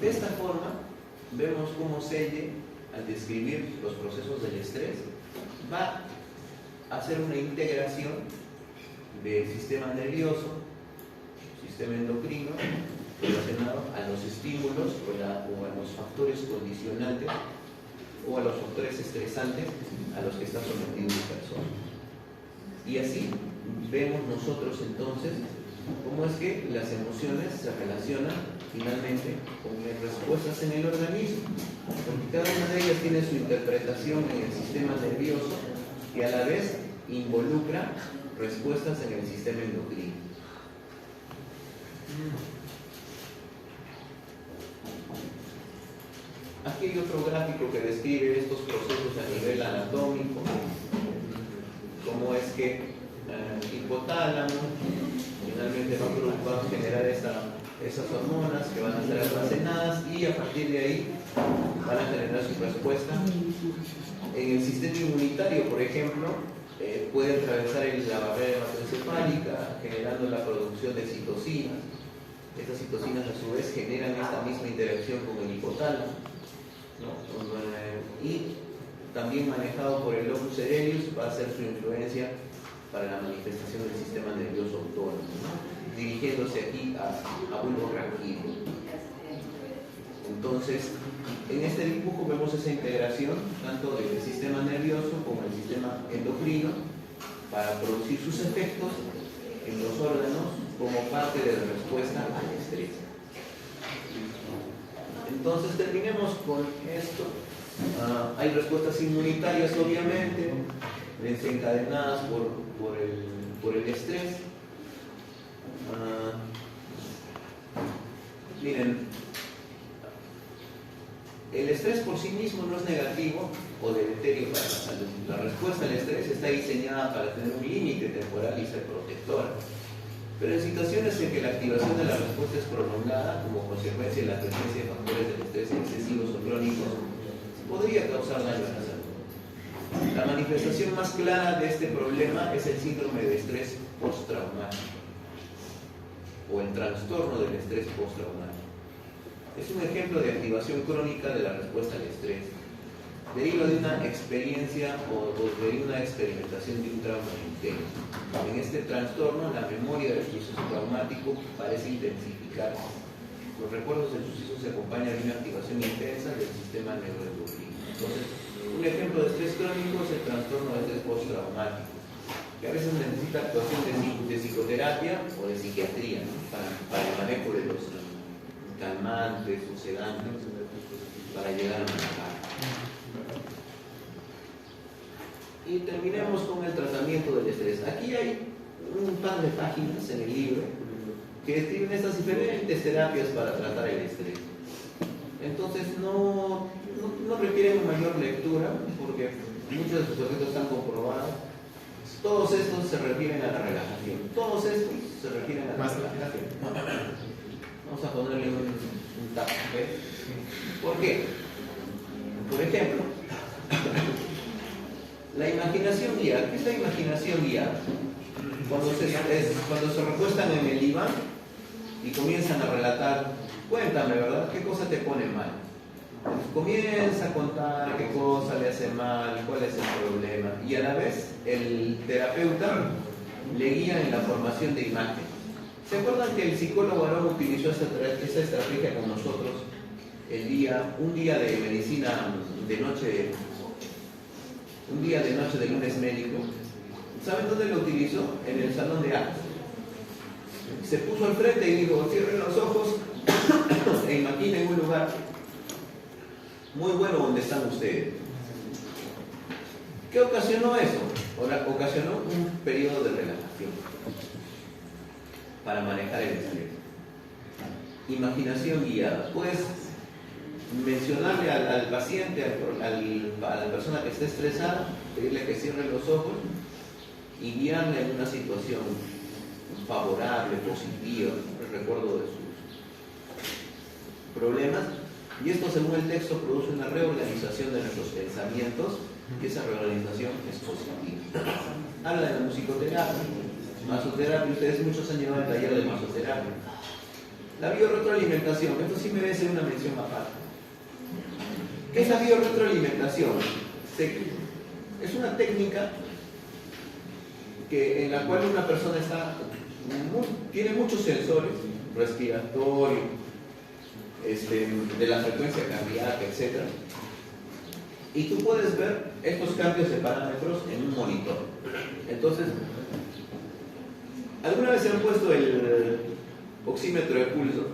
de esta forma, vemos cómo Selle, al describir los procesos del estrés, va a hacer una integración del sistema nervioso, sistema endocrino, relacionado a los estímulos o a los factores condicionantes o a los factores estresantes a los que está sometido una persona. Y así vemos nosotros entonces cómo es que las emociones se relacionan finalmente con las respuestas en el organismo, porque cada una de ellas tiene su interpretación en el sistema nervioso que a la vez involucra respuestas en el sistema endocrino. Aquí hay otro gráfico que describe estos procesos a nivel anatómico, cómo es que el hipotálamo finalmente va a generar esas hormonas que van a ser almacenadas y a partir de ahí van a generar su respuesta. En el sistema inmunitario, por ejemplo, puede atravesar la barrera hematoencefálica generando la producción de citocinas. Estas citocinas a su vez generan esta misma interacción con el hipotálamo, ¿no? Y también manejado por el locus coeruleus va a ser su influencia para la manifestación del sistema nervioso autónomo, ¿no? Dirigiéndose aquí a bulbo raquídeo. Entonces, en este dibujo vemos esa integración tanto del sistema nervioso como el sistema endocrino para producir sus efectos en los órganos como parte de la respuesta al estrés. Entonces, terminemos con esto. Hay respuestas inmunitarias, obviamente, desencadenadas por el estrés. Miren, el estrés por sí mismo no es negativo o deleterio para la salud. La respuesta al estrés está diseñada para tener un límite temporal y ser protectora. Pero en situaciones en que la activación de la respuesta es prolongada como consecuencia de la presencia de factores del estrés excesivos o crónicos, podría causar daño a la salud. La manifestación más clara de este problema es el síndrome de estrés postraumático o el trastorno del estrés postraumático. Es un ejemplo de activación crónica de la respuesta al estrés. Deriva de una experiencia o de una experimentación de un trauma intenso. En este trastorno, la memoria del suceso traumático parece intensificarse. Los recuerdos del suceso se acompañan de una activación intensa del sistema neuroendocrino. Entonces, un ejemplo de estrés crónico es el trastorno de estrés postraumático, que a veces necesita actuación de psicoterapia o de psiquiatría, ¿no? para el manejo de los calmantes o sedantes, para llegar a manejar. Y terminemos con el tratamiento del estrés. Aquí hay un par de páginas en el libro que describen estas diferentes terapias para tratar el estrés. Entonces no requieren mayor lectura porque muchos de sus efectos están comprobados. Todos estos se refieren a la relajación. Todos estos se refieren a la relajación. Vamos a ponerle un tap. ¿Por qué? Por ejemplo, la imaginación guiada. ¿Qué es la imaginación guiada? Cuando se recuestan en el diván y comienzan a relatar, cuéntame, ¿verdad? ¿Qué cosa te pone mal? Comienza a contar qué cosa le hace mal, cuál es el problema, y a la vez el terapeuta le guía en la formación de imagen. ¿Se acuerdan que el psicólogo Arón utilizó esa estrategia con nosotros un día de medicina de noche, un día de noche de lunes médico? ¿Saben dónde lo utilizó? En el salón de actos. Se puso al frente y dijo: cierren los ojos e imaginen un lugar muy bueno donde están ustedes. ¿Qué ocasionó eso? Ocasionó un periodo de relajación para manejar el estrés. Imaginación guiada. Puedes mencionarle al paciente, a la persona que esté estresada, pedirle que cierre los ojos y guiarle en una situación favorable, positiva, el recuerdo de sus problemas. Y esto, según el texto, produce una reorganización de nuestros pensamientos, y esa reorganización es positiva. Habla de la musicoterapia, masoterapia. Ustedes muchos han llevado el taller de masoterapia. La biorretroalimentación, esto sí merece una mención aparte. ¿Qué es la biorretroalimentación? Es una técnica en la cual una persona tiene muchos sensores, respiratorio, de la frecuencia cardíaca, etc. Y tú puedes ver estos cambios de parámetros en un monitor. Entonces, ¿alguna vez se han puesto el oxímetro de pulso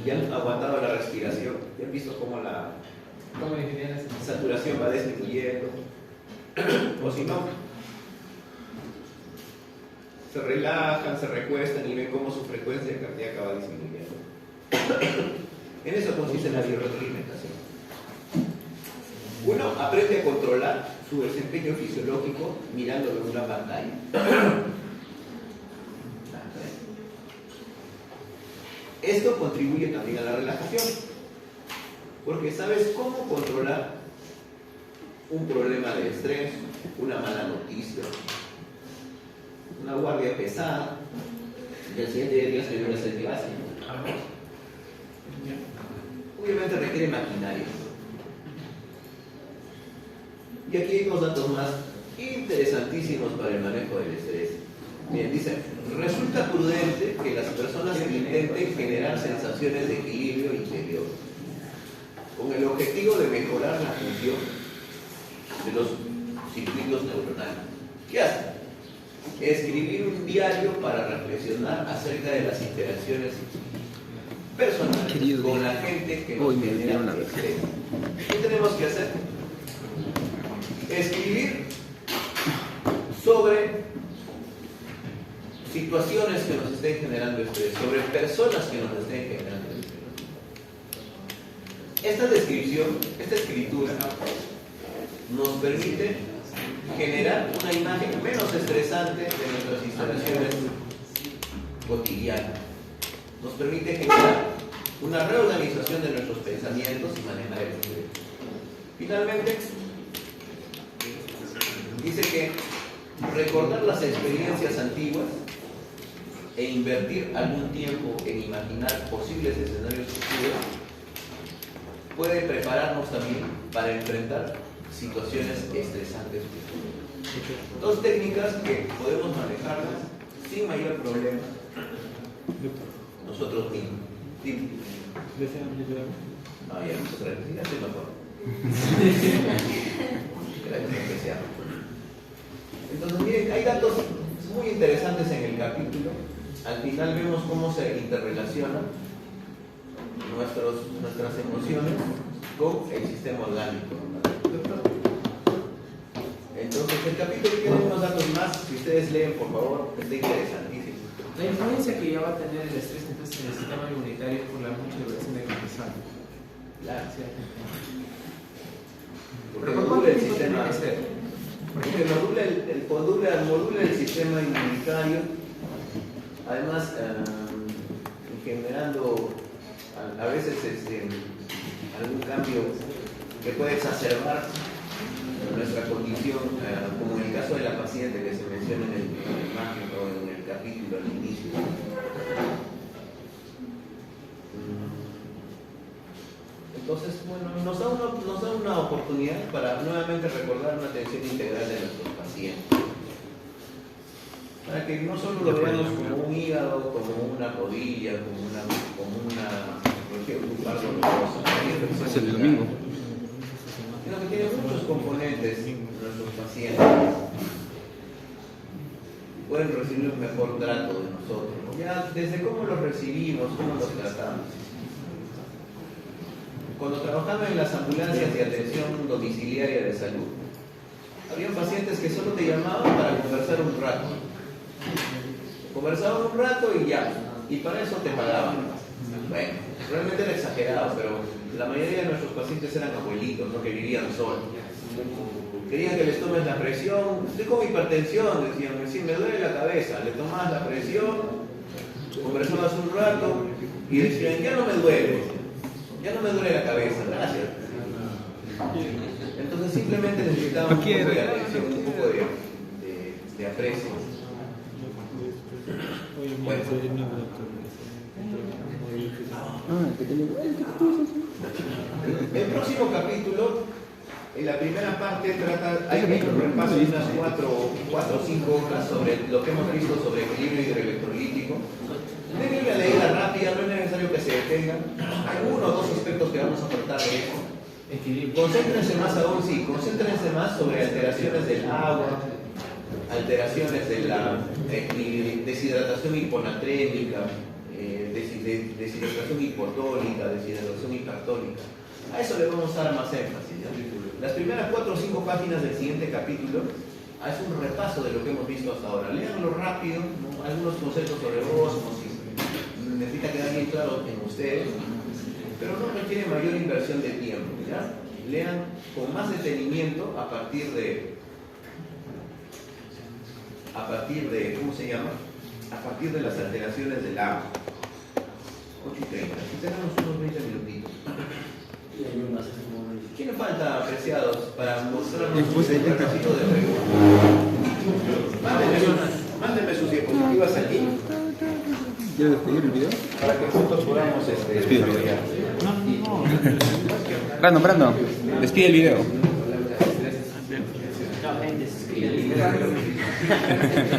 y han aguantado la respiración? ¿Y han visto cómo la saturación va disminuyendo? O si no, se relajan, se recuestan y ven cómo su frecuencia cardíaca va disminuyendo. En eso consiste la biorretroalimentación. Uno aprende a controlar su desempeño fisiológico mirándolo en una pantalla. Esto contribuye también a la relajación, porque sabes cómo controlar un problema de estrés, una mala noticia, una guardia pesada, y al siguiente día se viene a hacer clase. Obviamente requiere maquinaria. Y aquí hay unos datos más interesantísimos para el manejo del estrés. Bien, dice: resulta prudente que las personas intenten generar sensaciones de equilibrio interior con el objetivo de mejorar la función de los circuitos neuronales. ¿Qué hacen? Escribir un diario para reflexionar acerca de las interacciones personales con la gente que nos genera estrés. ¿Qué tenemos que hacer? Escribir sobre situaciones que nos estén generando estrés, sobre personas que nos estén generando estrés. Esta descripción, esta escritura, nos permite generar una imagen menos estresante de nuestras instalaciones cotidianas. Nos permite generar una reorganización de nuestros pensamientos y manejar el estrés. Finalmente, dice que recordar las experiencias antiguas e invertir algún tiempo en imaginar posibles escenarios futuros puede prepararnos también para enfrentar situaciones estresantes futuras. Dos técnicas que podemos manejarlas sin mayor problema nosotros mismos. Ah, ya, ya estoy mejor. Gracias, especial. Entonces, miren, hay datos muy interesantes en el capítulo. Al final vemos cómo se interrelacionan nuestras emociones con el sistema orgánico. Entonces, el capítulo tiene unos datos más. Si ustedes leen, por favor, está interesantísimo. La influencia que ya va a tener el estrés entonces en el sistema inmunitario por la mucha liberación de cortisol. Claro. Pero ¿por cuánto tiempo tiene que ser? Porque modula el sistema inmunitario, además generando a veces algún cambio que puede exacerbar nuestra condición, como en el caso de la paciente que se menciona en la imagen o en el capítulo al inicio. Entonces, bueno, nos da una oportunidad para nuevamente recordar una atención integral de nuestros pacientes. Para que no solo lo veamos como un hígado, como una rodilla, como un par de cosas. Es el domingo. Sino que tiene muchos componentes nuestros pacientes. Pueden recibir un mejor trato de nosotros. Ya desde cómo los recibimos, cómo los tratamos. Cuando trabajaba en las ambulancias de atención domiciliaria de salud, había pacientes que solo te llamaban para conversar un rato. Conversaban un rato y ya, y para eso te pagaban. Bueno, realmente era exagerado, pero la mayoría de nuestros pacientes eran abuelitos, ¿no? Que vivían solos. Querían que les tomes la presión. Estoy con hipertensión, decían, sí, me duele la cabeza. Le tomabas la presión, conversabas un rato y decían, ya no me duele la cabeza, gracias. Entonces simplemente necesitaban un poco de atención, un poco de aprecio. Bueno. El próximo capítulo, en la primera parte, hay un repaso de unas 4 o 5 hojas sobre lo que hemos visto sobre equilibrio hidroelectrolítico. Denle una leída rápida, no es necesario que se detengan. Hay 1 o 2 aspectos que vamos a tratar de esto. Concéntrense más sobre alteraciones del agua, alteraciones de la deshidratación hiponatrémica, deshidratación hipotónica, deshidratación hipertónica. A eso le vamos a dar más énfasis, ¿ya? Las primeras 4 o 5 páginas del siguiente capítulo es un repaso de lo que hemos visto hasta ahora. Léanlo rápido, ¿no? Algunos conceptos sobre osmosis, necesita quedar bien claro en ustedes, pero no requiere mayor inversión de tiempo, ¿ya? Lean con más detenimiento a partir de, ¿cómo se llama? A partir de las alteraciones del agua. 8:30. Aquí tenemos unos 20 minutitos. ¿Quién falta, apreciados, para mostrarnos un ejercicio de preguntas? Mándenme sus diapositivas aquí. ¿Quieres despedir el video? Para que juntos podamos Despide el video. Brandon, despide el video.